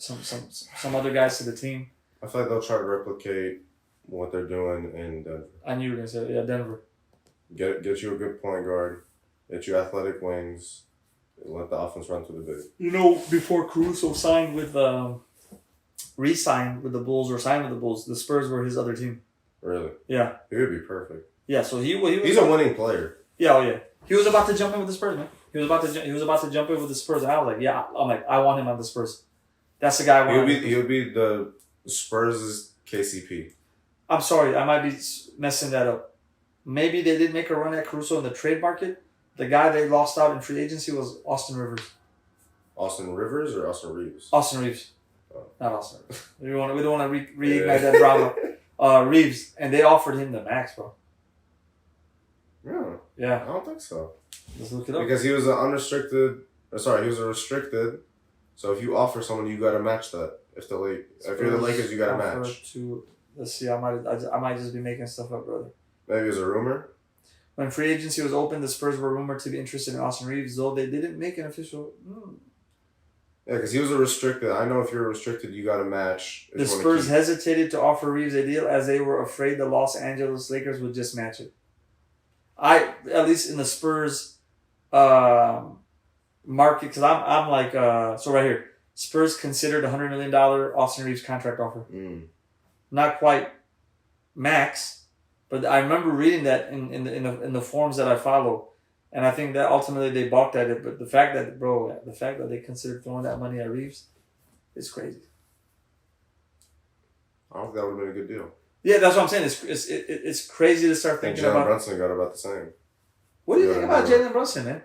other guys to the team. I feel like they'll try to replicate what they're doing in Denver. I knew you were gonna say Denver. Get you a good point guard. Get you athletic wings. And let the offense run through the big. Before Caruso signed with re-signed with the Bulls or signed with the Bulls, the Spurs were his other team. Really? Yeah. He would be perfect. Yeah. So he was. He's a winning player. Yeah. Oh yeah. He was about to jump in with the Spurs, man. He was about to jump in with the Spurs, and I was like, yeah. I'm like, I want him on the Spurs. That's the guy I want. He'll be the Spurs' KCP. I'm sorry, I might be messing that up. Maybe they did make a run at Caruso in the trade market. The guy they lost out in free agency was Austin Rivers. Austin Rivers or Austin Reeves? Austin Reeves. Oh. Not Austin Rivers. We don't want to reignite that drama. Reeves, and they offered him the max, bro. Yeah. Yeah. I don't think so. Let's look it up. Because he was he was a restricted. So if you offer someone, you got to match that. If you're the Lakers, you got to match. Let's see. I might just be making stuff up, brother. Maybe it was a rumor. When free agency was open, the Spurs were rumored to be interested in Austin Reeves, though they didn't make an official. Yeah, because he was a restricted. I know if you're restricted, you got to match. The Spurs hesitated to offer Reeves a deal as they were afraid the Los Angeles Lakers would just match it. At least in the Spurs market, because I'm like, so right here, Spurs considered $100 million Austin Reeves contract offer. Not quite max, but I remember reading that in the forums that I follow, and I think that ultimately they balked at it. But the fact that they considered throwing that money at Reeves is crazy. I don't think that would have been a good deal. Yeah, that's what I'm saying. It's crazy to start thinking about. Jalen Brunson got about the same. What do you think about Jalen Brunson, man?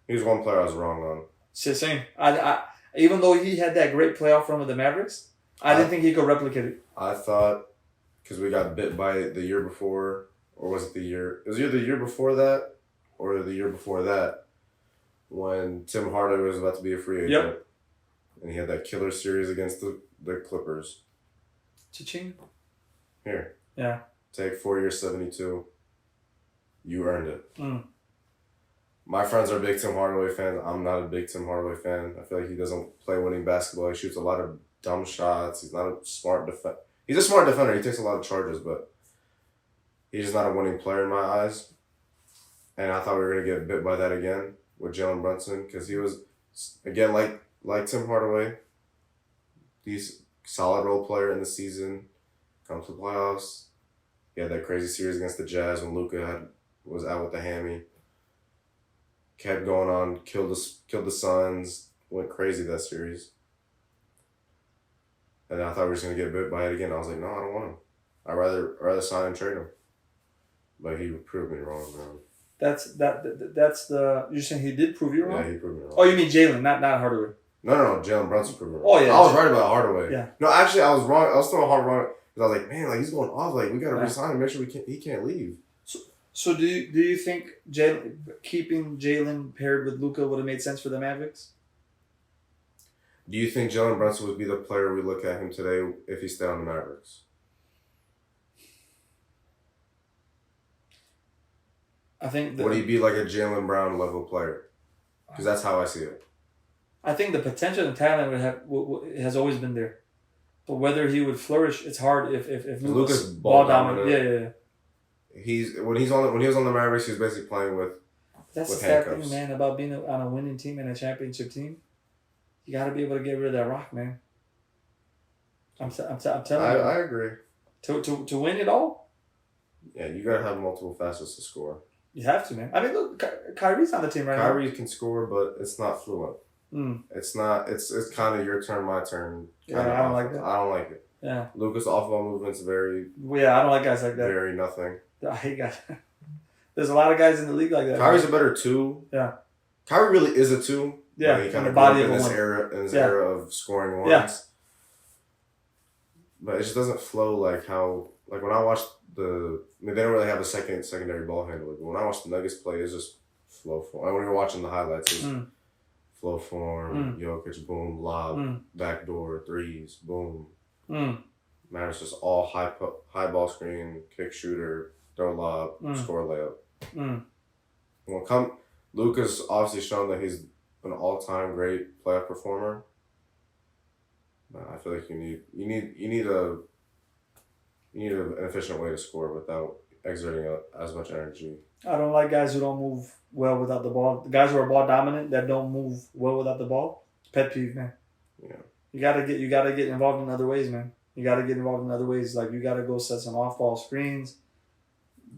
He was one player I was wrong on. It's the same. I even though he had that great playoff run with the Mavericks, I didn't think he could replicate it. I thought, because we got bit by it the year before, or was it the year? It was either the year before that or the year before that, when Tim Hardaway was about to be a free agent. Yep. And he had that killer series against the Clippers. Cha-ching. Here. Yeah. Take 4 years, 72. You earned it. Mm. My friends are big Tim Hardaway fans. I'm not a big Tim Hardaway fan. I feel like he doesn't play winning basketball. He shoots a lot of dumb shots. He's not a smart defender. He's a smart defender. He takes a lot of charges, but he's just not a winning player in my eyes. And I thought we were going to get bit by that again. with Jalen Brunson because he was, again, like Tim Hardaway, he's solid role player in the season, comes to the playoffs. He had that crazy series against the Jazz when Luka was out with the hammy. Kept going on, killed the Suns, went crazy that series. And I thought we were just gonna get bit by it again. I was like, no, I don't want him. I'd rather sign and trade him. But he proved me wrong, man. That's the. You're saying he did prove you wrong? Yeah, he proved me wrong. Oh, you mean Jalen, not Hardaway? No, Jalen Brunson proved me wrong. Oh yeah, I was right about Hardaway. Yeah. No, actually, I was wrong. I was throwing hard wrong because I was like, man, like he's going off. Like we gotta resign him. Make sure he can't leave. So do you think keeping Jalen paired with Luka would have made sense for the Mavericks? Do you think Jalen Brunson would be the player we look at him today if he stayed on the Mavericks? I think. Would he be like a Jaylen Brown level player? Because that's how I see it. I think the potential and talent has always been there, but whether he would flourish, it's hard if Luka's ball dominant. Yeah. When he was on the Mavericks, he was basically playing with. That's with the sad handcuffs. thing, man, about being on a winning team and a championship team. You got to be able to get rid of that rock, man. I'm telling you. I agree. To win it all, yeah, you gotta have multiple facets to score. you have to, man. I mean, look, Kyrie's on the team right now. Kyrie can score, but it's not fluent. It's not. It's kind of your turn, my turn. Yeah, I don't like that. I don't like it. Yeah. Lucas off-ball movement's very. Yeah, I don't like guys like that. Very nothing. I hate guys. There's a lot of guys in the league like that. Kyrie's a better two. Yeah. Kyrie really is a two. Yeah. He kind the of body grew of up a in his one. era of scoring ones. Yeah. But it just doesn't flow like how when I watched they don't really have a secondary ball handler. But when I watched the Nuggets play, it's just flow form. When you're watching the highlights, it's flow form, Jokic, boom, lob, backdoor, threes, boom. Man, it's just all high ball screen, kick shooter, throw lob, score layup. Luka's obviously shown that he's an all-time great playoff performer. But I feel like you need an efficient way to score without exerting as much energy. I don't like guys who don't move well without the ball. The guys who are ball dominant that don't move well without the ball. Pet peeve, man. Yeah. You gotta get involved in other ways, man. You gotta get involved in other ways. Like you gotta go set some off-ball screens,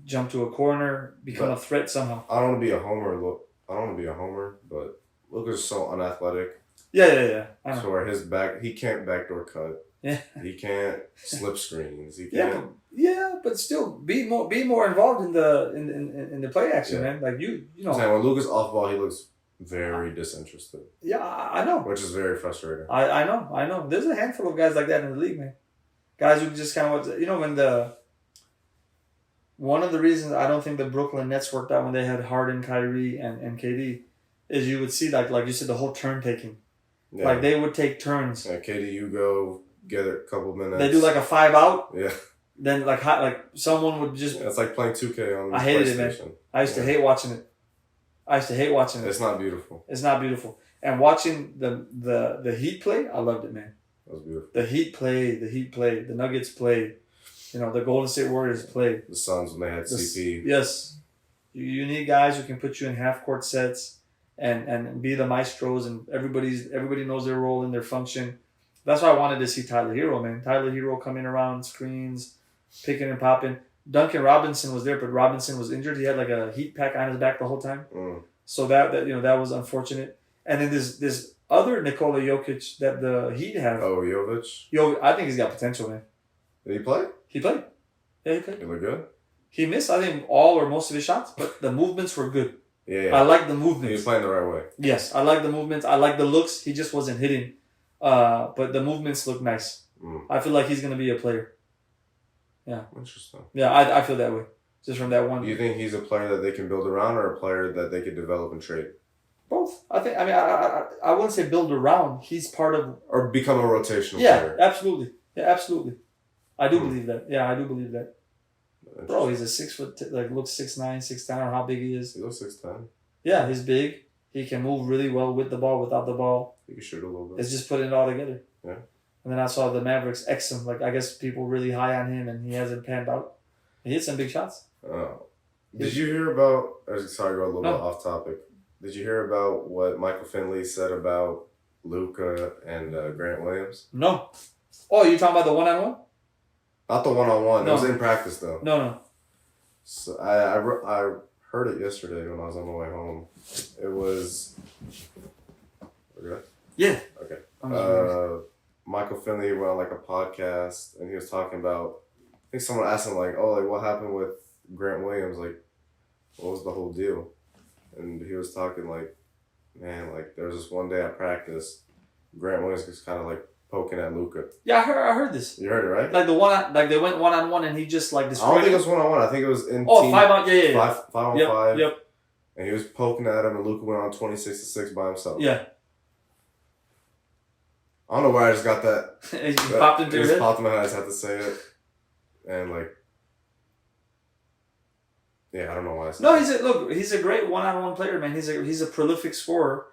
jump to a corner, become a threat somehow. I don't want to be a homer, but Luka's so unathletic. Yeah. I know. So where he can't backdoor cut. Yeah. He can't slip screens. He can't. But still be more involved in the play action, man. Like you know. When Luka's off ball, he looks very disinterested. Yeah, I know. Which is very frustrating. I know. There's a handful of guys like that in the league, man. Guys who just kind of when one of the reasons I don't think the Brooklyn Nets worked out when they had Harden, Kyrie, and KD is you would see like you said the whole turn taking. Yeah. Like they would take turns. Yeah, KD, you go get a couple minutes. They do like a 5 out. Yeah. Then like someone would just. Yeah, it's like playing 2K on. I hated it, man. I used to hate watching it. It's not beautiful. It's not beautiful. And watching the Heat play, I loved it, man. That was beautiful. The Heat play. The Nuggets play. The Golden State Warriors play. The Suns when they had CP. Yes. You need guys who can put you in half court sets and be the maestros, and everybody knows their role and their function. That's why I wanted to see Tyler Hero, man. Tyler Hero coming around screens, picking and popping. Duncan Robinson was there, but Robinson was injured. He had like a heat pack on his back the whole time. So that was unfortunate. And then this other Nikola Jokic that the Heat have. Oh, Jovic? I think he's got potential, man. Did he play? He played. Yeah, he played. He looked good? He missed, I think, all or most of his shots, but the movements were good. Yeah. I like the movements. He was playing the right way. Yes, I like the movements. I like the looks. He just wasn't hitting. But the movements look nice. I feel like he's going to be a player. Yeah. Interesting. Yeah, I feel that way. Just from that one. Do you think he's a player that they can build around or a player that they could develop and trade? Both. I wouldn't say build around. He's part of... Or become a rotational player. Absolutely. Yeah, absolutely. I do believe that. Yeah, I do believe that. Bro, he's a 6 foot, looks 6'9", 6'10", or how big he is. He looks 6'10". Yeah, he's big. He can move really well with the ball, without the ball. He can shoot a little bit. It's just putting it all together. Yeah. And then I saw the Mavericks X him. I guess people really high on him, and he hasn't panned out. He hit some big shots. Oh. Did you hear about... Sorry, go a little bit off topic. Did you hear about what Michael Finley said about Luka and Grant Williams? No. Oh, you talking about the one-on-one? Not the one-on-one. No. It was in practice though. No. So I heard it yesterday when I was on my way home. It was. Okay. Yeah. Okay. Michael Finley went on like a podcast and he was talking about. I think someone asked him like, "Oh, like what happened with Grant Williams? Like, what was the whole deal?" And he was talking like, "Man, like there was this one day at practice, Grant Williams was kind of like poking at Luka." Yeah, I heard this. You heard it, right? Like they went one-on-one and he just like I destroyed don't think him. it was one-on-one. I think it was in team. 5 on, yeah. 5 on 5. Yep. And he was poking at him, and Luka went on 26-6 by himself. Yeah. I don't know where I just got that. It just popped into your head. Popped in my head. I just had to say it, and like, yeah, I don't know why I said. No, he's a great one-on-one player, man. He's a prolific scorer,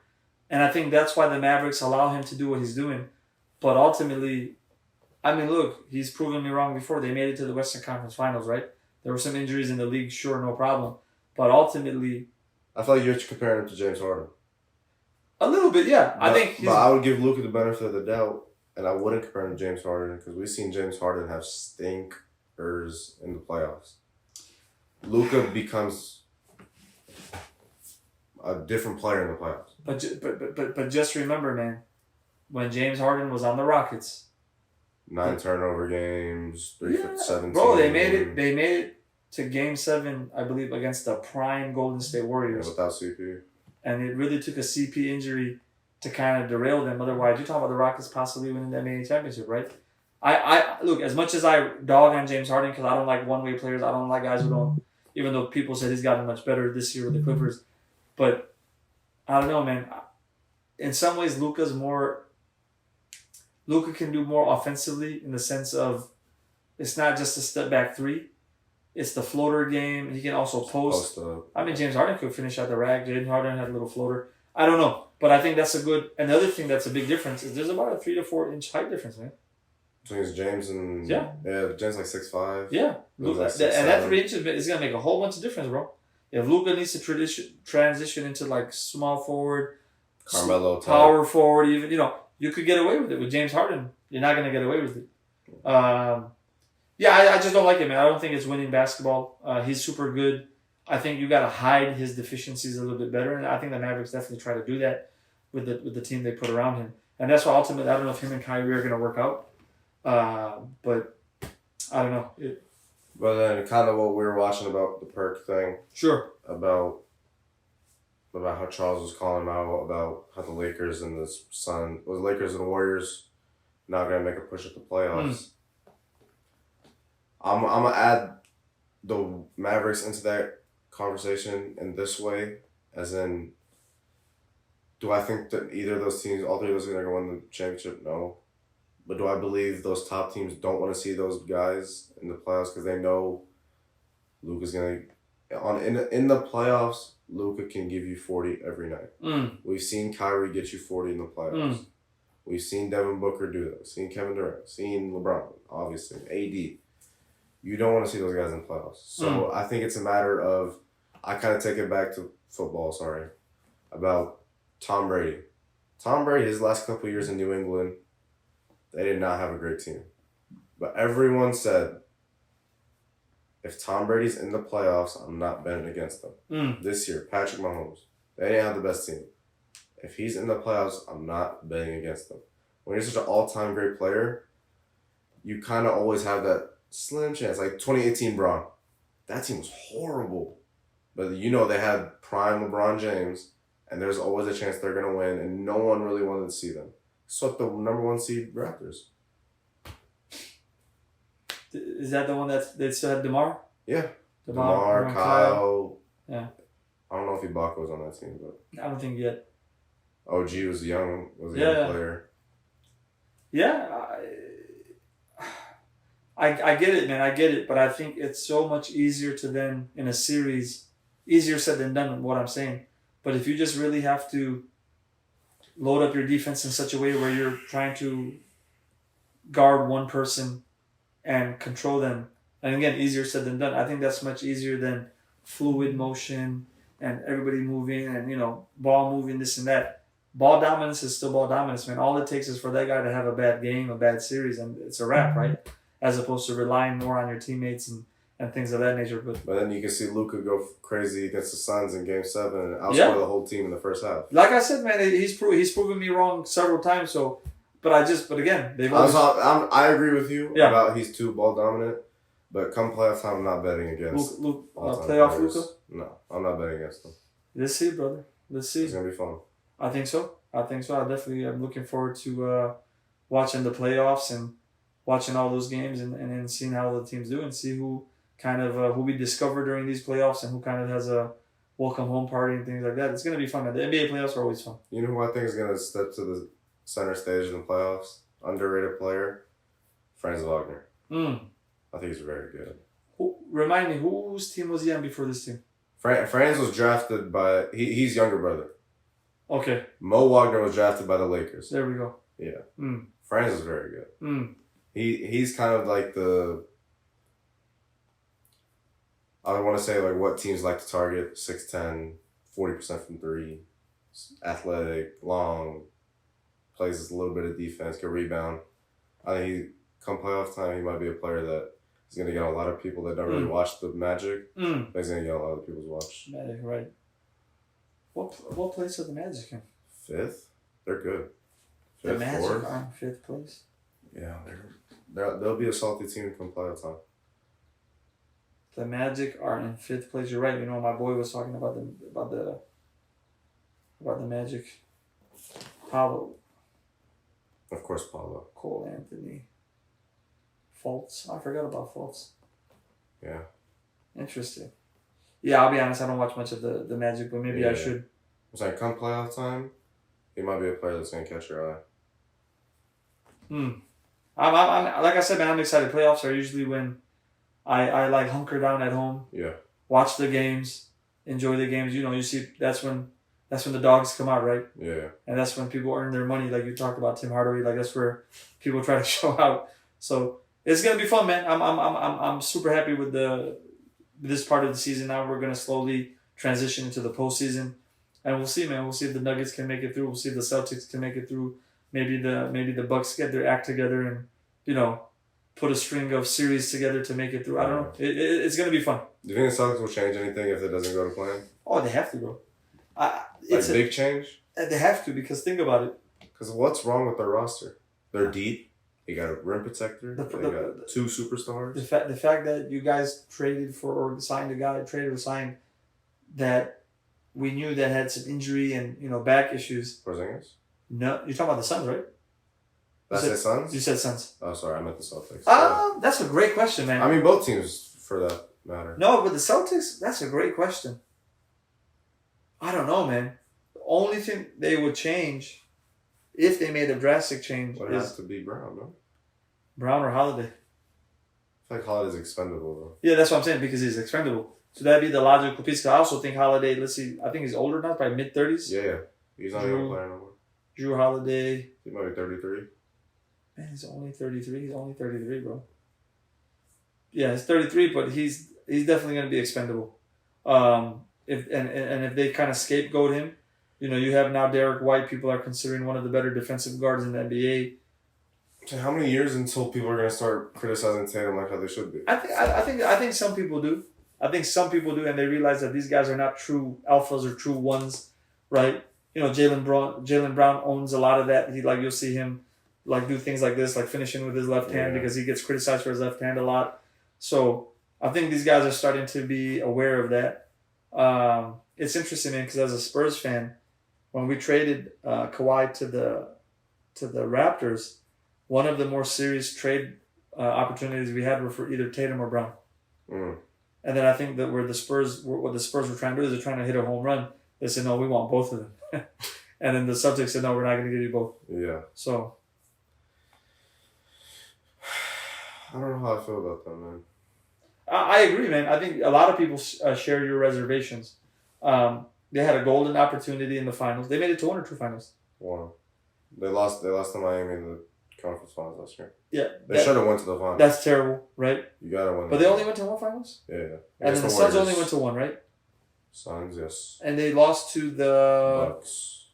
and I think that's why the Mavericks allow him to do what he's doing. But ultimately, I mean, look, he's proven me wrong before. They made it to the Western Conference Finals, right? There were some injuries in the league, sure, no problem. But ultimately, I feel like you're comparing him to James Harden. A little bit, yeah. But I would give Luka the benefit of the doubt, and I wouldn't compare him to James Harden because we've seen James Harden have stinkers in the playoffs. Luka becomes a different player in the playoffs. But just remember, man, when James Harden was on the Rockets, 9 turnover games, 3 for 17. Bro, they made it to Game 7, I believe, against the prime Golden State Warriors. Yeah, without CP. And it really took a CP injury to kind of derail them. Otherwise, you're talking about the Rockets possibly winning the NBA championship, right? I look, as much as I dog on James Harden because I don't like one-way players, I don't like guys who don't, even though people said he's gotten much better this year with the Clippers. But I don't know, man. In some ways, Luka can do more offensively in the sense of it's not just a step-back three. It's the floater game. He can also post. I mean, James Harden could finish at the rack. James Harden had a little floater. I don't know. But I think that's a good... Another thing that's a big difference is there's about a 3 to 4 inch height difference, man. Between James and... Yeah, James like 6'5". Yeah. Like 6'7". And that 3 inches is going to make a whole bunch of difference, bro. If Luka needs to transition into like small forward, Carmelo type, power forward, even, you could get away with it. With James Harden, you're not going to get away with it. Yeah, I just don't like it, man. I don't think it's winning basketball. He's super good. I think you got to hide his deficiencies a little bit better, and I think the Mavericks definitely try to do that with the team they put around him. And that's why ultimately, I don't know if him and Kyrie are going to work out, but I don't know. But then kind of what we were watching about the Perk thing. Sure. About how Charles was calling him out about how the Lakers and the Lakers and the Warriors not going to make a push at the playoffs. I'm going to add the Mavericks into that conversation in this way, as in, do I think that either of those teams, all three of those teams are going to win the championship? No. But do I believe those top teams don't want to see those guys in the playoffs because they know Luka's going to... In the playoffs, Luka can give you 40 every night. We've seen Kyrie get you 40 in the playoffs. We've seen Devin Booker do that. We've seen Kevin Durant. Seen LeBron, obviously. AD. You don't want to see those guys in the playoffs. So I think it's a matter of... I kind of take it back to football, about Tom Brady. Tom Brady, his last couple of years in New England, they did not have a great team. But everyone said, if Tom Brady's in the playoffs, I'm not betting against them. This year, Patrick Mahomes, they didn't have the best team. If he's in the playoffs, I'm not betting against them. When you're such an all-time great player, you kind of always have that slim chance. Like 2018 Bron. That team was horrible. But they had prime LeBron James, and there's always a chance they're going to win, and no one really wanted to see them. Swept the number 1 seed Raptors. Is that the one that they still had DeMar? Yeah. DeMar, Kyle. Yeah. I don't know if Ibaka was on that team, but I don't think yet. OG was a young player. Yeah. I get it, man. I get it. But I think it's so much easier to then, in a series, easier said than done, what I'm saying. But if you just really have to load up your defense in such a way where you're trying to guard one person and control them. And again, easier said than done. I think that's much easier than fluid motion, and everybody moving and, ball moving, this and that. Ball dominance is still ball dominance, man. All it takes is for that guy to have a bad game, a bad series, and it's a wrap, right? As opposed to relying more on your teammates and things of that nature. But then you can see Luka go crazy against the Suns in Game 7 and outscore the whole team in the first half. Like I said, man, he's proven me wrong several times. So, but again, they've always... I agree with you about he's too ball dominant. But come playoff time, I'm not betting against playoff Luka? No, I'm not betting against him. Let's see, brother. Let's see. It's going to be fun. I think so. I definitely am looking forward to watching the playoffs and watching all those games and then seeing how the teams do and see who kind of who we discover during these playoffs and who kind of has a welcome home party and things like that. It's going to be fun. The NBA playoffs are always fun. You know who I think is going to step to the center stage in the playoffs? Underrated player, Franz Wagner. I think he's very good. Remind me, whose team was he on before this team? Franz was drafted by... He's younger brother. Okay. Mo Wagner was drafted by the Lakers. There we go. Yeah. Franz is very good. He's kind of like I want to say like what teams like to target. 6'10", 40% from three, athletic, long, plays a little bit of defense, can rebound. I think come playoff time, he might be a player that is going to get a lot of people that don't really watch the Magic. But he's going to get a lot of people's watch. Magic, right. What place are the Magic in? 5th? They're good. 5th, the Magic 4th. are in 5th place? Yeah, they'll be a salty team come playoff time. The Magic are in 5th place. You're right. My boy was talking about the Magic. Paulo. Of course, Paulo. Cole Anthony. Fultz. I forgot about Fultz. Yeah. Interesting. Yeah, I'll be honest. I don't watch much of the Magic, but maybe I should. It's like come playoff time, he might be a player that's gonna catch your eye. I'm like I said, man. I'm excited. Playoffs are usually when I like hunker down at home. Yeah. Watch the games, enjoy the games. You see that's when the dogs come out, right? Yeah. And that's when people earn their money, like you talked about Tim Hardaway. Like that's where people try to show out. So it's gonna be fun, man. I'm super happy with this part of the season. Now we're gonna slowly transition into the postseason, and we'll see, man. We'll see if the Nuggets can make it through. We'll see if the Celtics can make it through. Maybe the Bucks get their act together and put a string of series together to make it through. I don't know. It's gonna be fun. Do you think the Celtics will change anything if it doesn't go to plan? Oh, they have to, bro. It's a big change. They have to, because think about it. Because what's wrong with their roster? They're deep. They got a rim protector. They got 2 superstars. The fact that you guys traded for or signed a guy, that we knew that had some injury and back issues. Porzingis? No, you're talking about the Suns, right? Did I say Suns? You said Suns. Oh, sorry, I meant the Celtics. That's a great question, man. I mean, both teams for that matter. No, but the Celtics, that's a great question. I don't know, man. The only thing they would change, if they made a drastic change, would have to be Brown, no? Brown or Holiday. I feel like Holiday's expendable, though. Yeah, that's what I'm saying, because he's expendable. So that'd be the logical piece. I also think Holiday, let's see, I think he's older now, probably mid-30s. Yeah. He's not even playing no more. Drew Holiday. He might be 33. Man, he's only 33. He's only 33, bro. Yeah, he's 33, but he's definitely going to be expendable. If they kind of scapegoat him, you have now Derek White. People are considering one of the better defensive guards in the NBA. So how many years until people are going to start criticizing Tatum like how they should be? I think some people do. I think some people do, and they realize that these guys are not true alphas or true ones, right? Jaylen Brown owns a lot of that. You'll see him do things like this, like finishing with his left hand, because he gets criticized for his left hand a lot. So I think these guys are starting to be aware of that. It's interesting, man, because as a Spurs fan, when we traded Kawhi to the Raptors, one of the more serious trade opportunities we had were for either Tatum or Brown. And then I think that what the Spurs were trying to do is they're trying to hit a home run. They said, no, we want both of them. And then the Celtics said, no, we're not going to give you both. Yeah. So. I don't know how I feel about that, man. I agree, man. I think a lot of people share your reservations. They had a golden opportunity in the finals. They made it to 1 or 2 finals. 1. They lost to Miami in the conference finals last year. Yeah. They should have went to the finals. That's terrible, right? You got to win. But they only went to 1 finals? Yeah. And then the Suns only went to 1, right? Suns, yes. And they lost to the Bucks.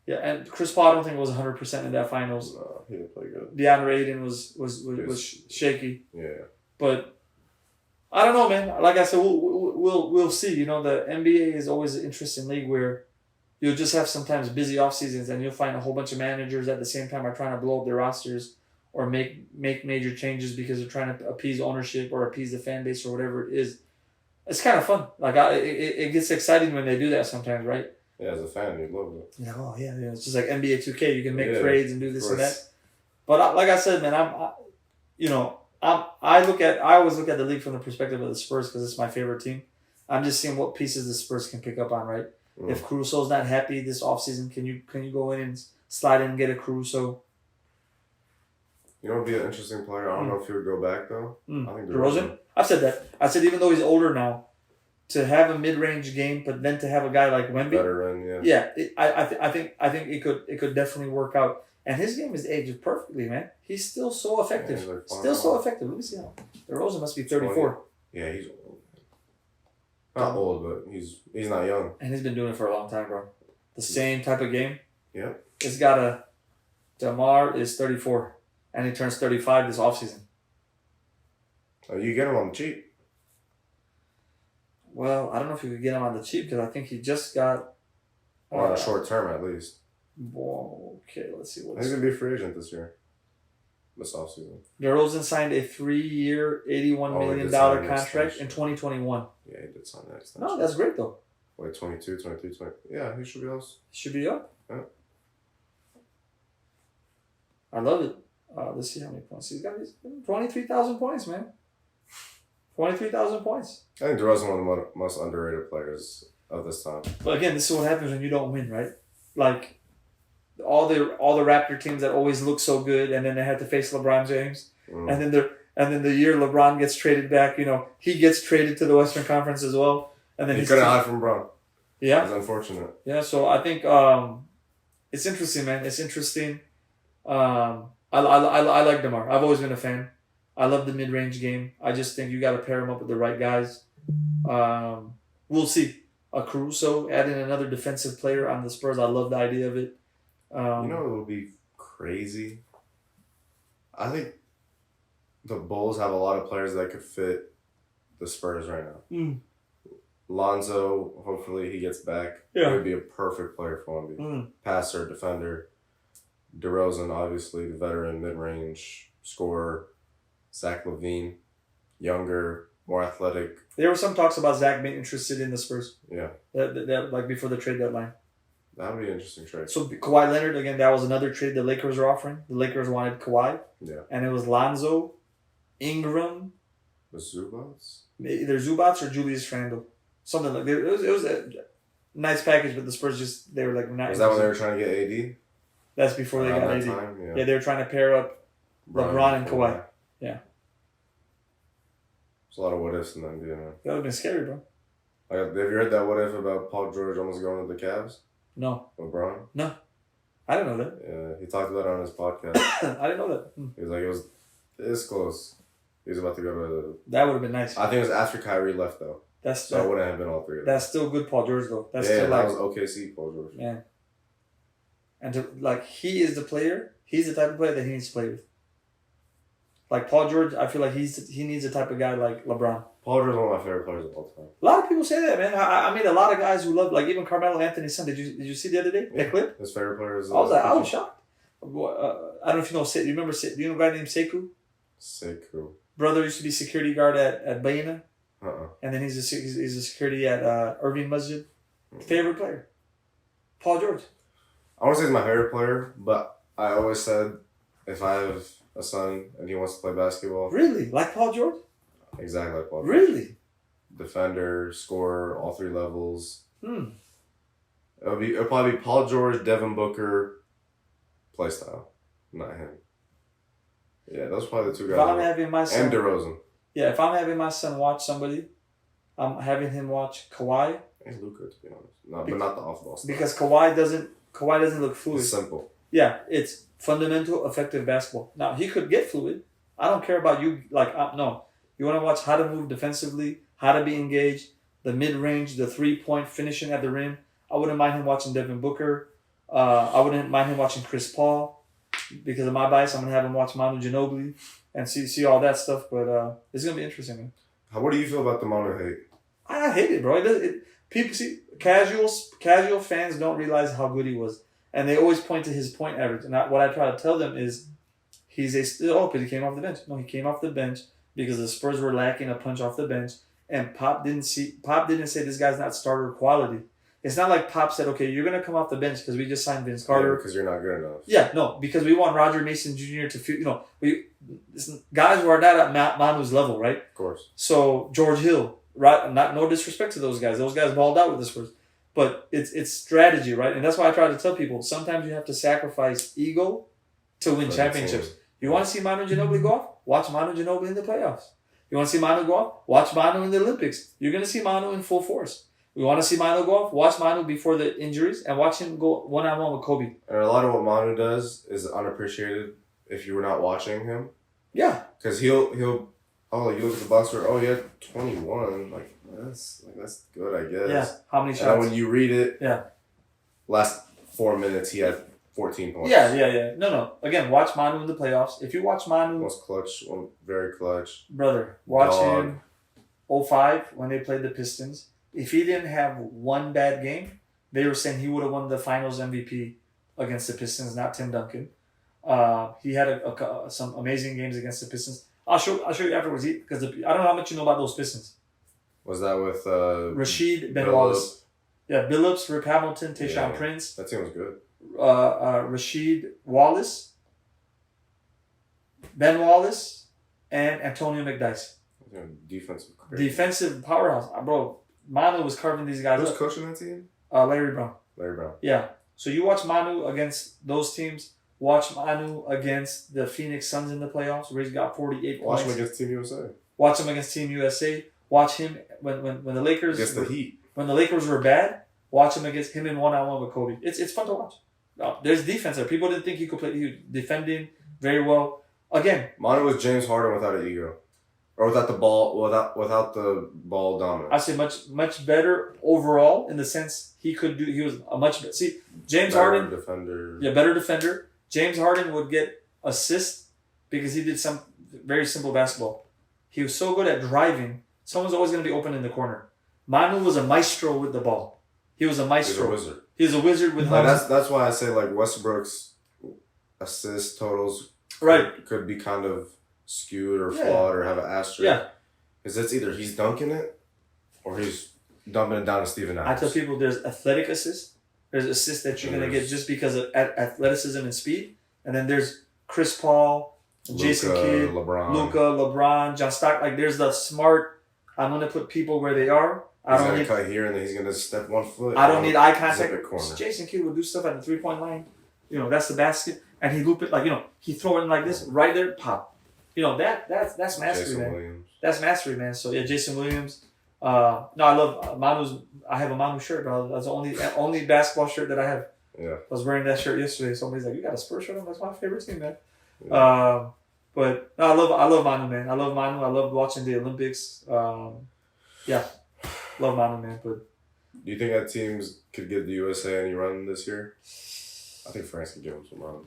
Yeah, and Chris Paul, I don't think was 100% in that finals. No, he didn't play good. DeAndre Ayton was shaky. Yeah. But I don't know, man. Like I said, we'll see. You know, the NBA is always an interesting league where you'll just have sometimes busy off seasons, and you'll find a whole bunch of managers at the same time are trying to blow up their rosters or make major changes because they're trying to appease ownership or appease the fan base or whatever it is. It's kind of fun. Like it gets exciting when they do that sometimes, right? Yeah, as a fan, you love it. Yeah, oh yeah. It's just like NBA 2K. You can make trades and do this and that. But like I said, man, I always look at the league from the perspective of the Spurs because it's my favorite team. I'm just seeing what pieces the Spurs can pick up on, right? Mm. If Caruso's not happy this offseason, can you go in and slide in and get a Caruso? You know, it'd be an interesting player. I don't know if he would go back though. I think DeRozan. I've said that. I said even though he's older now, to have a mid-range game, but then to have a guy like Wemby, veteran, yeah. I think it could definitely work out. And his game is aged perfectly, man. He's still so effective. Yeah, so effective. Let me see how. DeRozan must be 34. 20. Yeah, he's old. Not old, but he's not young. And he's been doing it for a long time, bro. The same type of game. Yeah. It's got DeMar is 34, and he turns 35 this offseason. Oh, you get him on the cheap. Well, I don't know if you could get him on the cheap because I think he just got... on a short term, at least. Okay, let's see what he's going to be a free agent this year. This offseason. DeRozan signed a 3-year, $81 million contract in 2021. Yeah, he did sign that extension. No, that's great, though. Wait, 22, 23, 20. Yeah, he should be up. Should be up? Yeah. I love it. Let's see how many points. He's got 23,000 points, man. 23,000 points. I think DeRozan one of the most underrated players of this time. But again, this is what happens when you don't win, right? Like all the Raptor teams that always look so good, and then they had to face LeBron James, and then the year LeBron gets traded back, you know, he gets traded to the Western Conference as well, and then he couldn't hide from LeBron. Yeah, it's unfortunate. Yeah, so I think it's interesting, man. It's interesting. I like DeMar. I've always been a fan. I love the mid-range game. I just think you got to pair him up with the right guys. We'll see. A Caruso, adding another defensive player on the Spurs. I love the idea of it. You know what would be crazy? I think the Bulls have a lot of players that could fit the Spurs right now. Lonzo, hopefully he gets back. Yeah. He would be a perfect player for Wemby. Passer, defender. DeRozan, obviously, the veteran, mid-range scorer. Zach LaVine, younger, more athletic. There were some talks about Zach being interested in the Spurs. Yeah. That like before the trade deadline. That would be an interesting trade. So Kawhi Leonard, again, that was another trade the Lakers were offering. The Lakers wanted Kawhi. Yeah. And it was Lonzo, Ingram. The Zubats? Either Zubats or Julius Randle. Something like that. It was a nice package, but the Spurs they were like, not. Was that when they were trying to get AD? That's before they got AD. Yeah, they were trying to pair up LeBron and Kawhi. Yeah. There's a lot of what ifs in the NBA, man. That would have been scary, bro. Like, have you heard that what if about Paul George almost going to the Cavs? No. LeBron? No. I didn't know that. Yeah, he talked about it on his podcast. I didn't know that. He was like, it was this close. He was about to go to... That would have been nice. I think it was after Kyrie left, though. So it wouldn't have been all three of them. That's still good Paul George, though. That's still that was OKC Paul George. Yeah. And he is the player. He's the type of player that he needs to play with. Like Paul George, I feel like he needs a type of guy like LeBron. Paul George is one of my favorite players of all time. A lot of people say that, man. I meet a lot of guys who love, like even Carmelo Anthony's son. Did you see the other day that clip? His favorite player is. I was shocked. I don't know if you know. Do you remember? Do you know a guy named Sekou? Sekou. Brother used to be security guard at Bayina. Uh-uh. And then he's a security at Irving Masjid. Favorite player, Paul George. I want to say he's my favorite player, but I always said if I have a son and he wants to play basketball. Really? Like Paul George? Exactly like Paul George. Really? Defender, scorer, all three levels. It'll probably be Paul George, Devin Booker, play style. Not him. Yeah, those are probably the two guys. If I'm having my son, and DeRozan. Yeah, if I'm having my son watch somebody, I'm having him watch Kawhi. And Luka, to be honest. No, but not the off-ball stuff. Because Kawhi doesn't look fluid. It's simple. Yeah, it's fundamental, effective basketball. Now, he could get fluid. I don't care about you. No. You want to watch how to move defensively, how to be engaged. the mid-range, the 3-point finishing at the rim. I wouldn't mind him watching Devin Booker. I wouldn't mind him watching Chris Paul. Because of my bias, I'm going to have him watch Manu Ginobili and see all that stuff. But it's going to be interesting, man. What do you feel about the Manu hate? I hate it, bro. People see casual fans don't realize how good he was. And they always point to his point average. And what I try to tell them is because he came off the bench. No, he came off the bench because the Spurs were lacking a punch off the bench. And Pop didn't say this guy's not starter quality. It's not like Pop said, okay, you're going to come off the bench because we just signed Vince Carter. Yeah, because you're not good enough. Yeah, no, because we want Roger Mason Jr. to, guys who are not at Manu's level, right? Of course. So, George Hill, right? No disrespect to those guys. Those guys balled out with the Spurs. But it's strategy, right? And that's why I try to tell people, sometimes you have to sacrifice ego to win championships. You want to see Manu Ginobili go off? Watch Manu Ginobili in the playoffs. You want to see Manu go off? Watch Manu in the Olympics. You're going to see Manu in full force. We want to see Manu go off? Watch Manu before the injuries and watch him go one-on-one with Kobe. And a lot of what Manu does is unappreciated if you were not watching him. Yeah. Because he'll you look at the box score, he had 21. That's good, I guess. Yeah. How many shots? And when you read it, yeah. Last 4 minutes he had 14 points. Yeah. No. Again, watch Manu in the playoffs. If you watch Manu... Most clutch, very clutch. Brother, watch him 05 when they played the Pistons. If he didn't have one bad game, they were saying he would have won the Finals MVP against the Pistons, not Tim Duncan. He had some amazing games against the Pistons. I'll show you afterwards because I don't know how much you know about those Pistons. Was that with Rasheed, Ben Wallace? Yeah, Billups, Rip Hamilton, Tayshaun Prince. That team was good. Rasheed Wallace, Ben Wallace, and Antonio McDyess. Defensive powerhouse, bro. Manu was carving these guys up. Who's coaching that team? Larry Brown. Larry Brown. Yeah. So you watch Manu against those teams. Watch Manu against the Phoenix Suns in the playoffs where he's got 48 points. Watch him against Team USA. Watch him against Team USA. Watch him when the Lakers... Against the Heat. When the Lakers were bad, watch him against him in one-on-one with Kobe. It's fun to watch. There's defense there. People didn't think he could play. He was defending very well. Again... Manu was James Harden without an ego. Or without the ball dominant. I say much better overall in the sense he was a much better. See, James Harden, defender. Yeah, better defender. James Harden would get assists because he did some very simple basketball. He was so good at driving. Someone's always going to be open in the corner. Manu was a maestro with the ball. He was a maestro. He's a wizard. He's a wizard with. That's why I say Westbrook's assist totals could be kind of skewed or flawed or have an asterisk. Yeah. Because it's either he's dunking it or he's dumping it down to Steven Adams. I tell people there's athletic assists. There's assists that you're going to get just because of athleticism and speed. And then there's Chris Paul, Jason Kidd, LeBron, John Stockton. There's the smart, I'm going to put people where they are. He's going to cut here and then he's going to step 1 foot. I don't need eye contact. Jason Kidd will do stuff at the 3-point line. That's the basket. And he loop it he throw it like this, right there, pop. That's mastery, Jason man. Williams. That's mastery, man. So yeah, Jason Williams. I love Manu's. I have a Manu shirt, bro. That's the only basketball shirt that I have. Yeah. I was wearing that shirt yesterday. Somebody's like, "You got a Spurs shirt on?" That's my favorite team, man. Yeah. But no, I love Manu, man. I love Manu. I love watching the Olympics. Love Manu, man. But do you think that teams could give the USA any run this year? I think France can give them some run.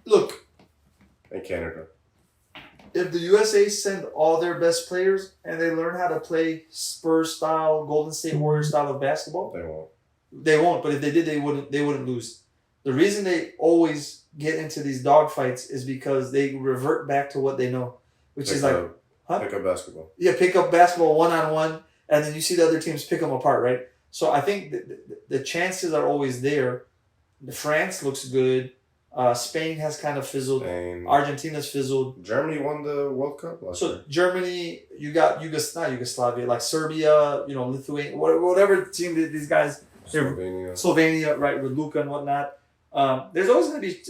Look. And Canada. If the USA send all their best players and they learn how to play Spurs style, Golden State Warriors style of basketball, they won't. But if they did, they wouldn't lose. The reason they always get into these dogfights is because they revert back to what they know, which is pick up basketball. Yeah, pick up basketball 1-on-1, and then you see the other teams pick them apart, right? So I think the chances are always there. France looks good. Spain has kind of fizzled. Argentina's fizzled. Germany won the World Cup last year. Germany, you got not Yugoslavia, like Serbia, Lithuania, whatever team these guys. Slovenia, right, with Luka and whatnot. There's always going to be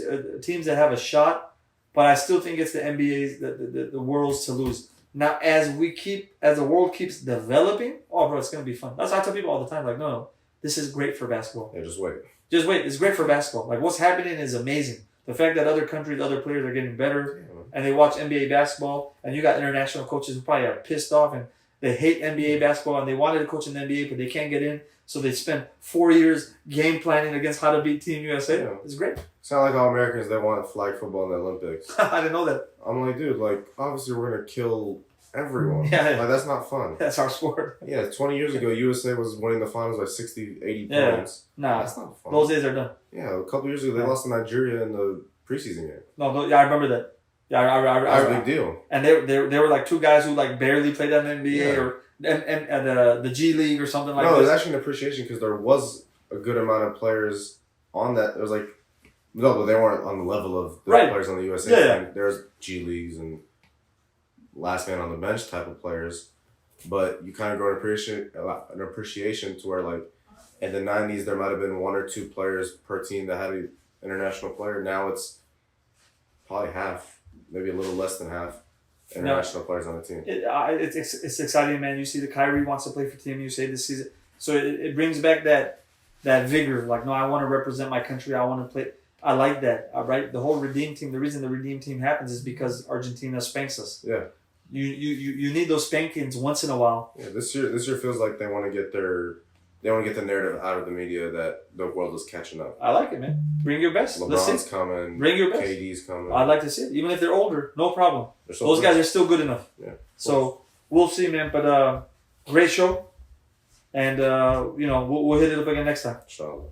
teams that have a shot, but I still think it's the NBA's, the world's to lose. Now, as the world keeps developing, it's going to be fun. That's what I tell people all the time. No, this is great for basketball. Yeah, just wait. Just wait. It's great for basketball. What's happening is amazing. The fact that other countries, other players are getting better, and they watch NBA basketball, and you got international coaches who probably are pissed off, and They hate NBA basketball and they wanted to coach in the NBA, but they can't get in. So they spend 4 years game planning against how to beat Team USA. Yeah. It's great. It's not like all Americans that want flag football in the Olympics. I didn't know that. I'm like, dude, like, obviously we're going to kill everyone. Yeah. Like, that's not fun. That's our sport. Yeah, 20 years ago, USA was winning the finals by 60, 80 Yeah. points. Nah, That's not fun. those days are done. Yeah, a couple years ago, they lost to Nigeria in the preseason game. No, yeah, I remember that. Yeah, That was a big deal. And they were like two guys who like barely played in the NBA Yeah. or and the G League or something like No, that. there's actually an appreciation because there was a good amount of players on that. There was like, no, but they weren't on the level of the Right. players on the USA Yeah, team. There's G Leagues and last man on the bench type of players. But you kind of grow an appreciation to where, like, in the 90s, there might have been 1 or 2 players per team that had an international player. Now it's probably half, maybe a little less than half international players on the team. It's exciting, man. You see the Kyrie wants to play for Team USA this season. So it brings back that vigor. Like, no, I want to represent my country. I want to play. I like that. Right? The whole Redeem Team, the reason the Redeem Team happens is because Argentina spanks us. Yeah. You need those spankings once in a while. Yeah, this year feels like they want to get the narrative out of the media that the world is catching up. I like it, man. Bring your best. Let's LeBron's see. coming. Bring your best. KD's coming. I'd like to see it. Even if they're older, no problem. So Those guys are still good enough. Yeah. So we'll see, man. But great show. And, we'll hit it up again next time. Inshallah.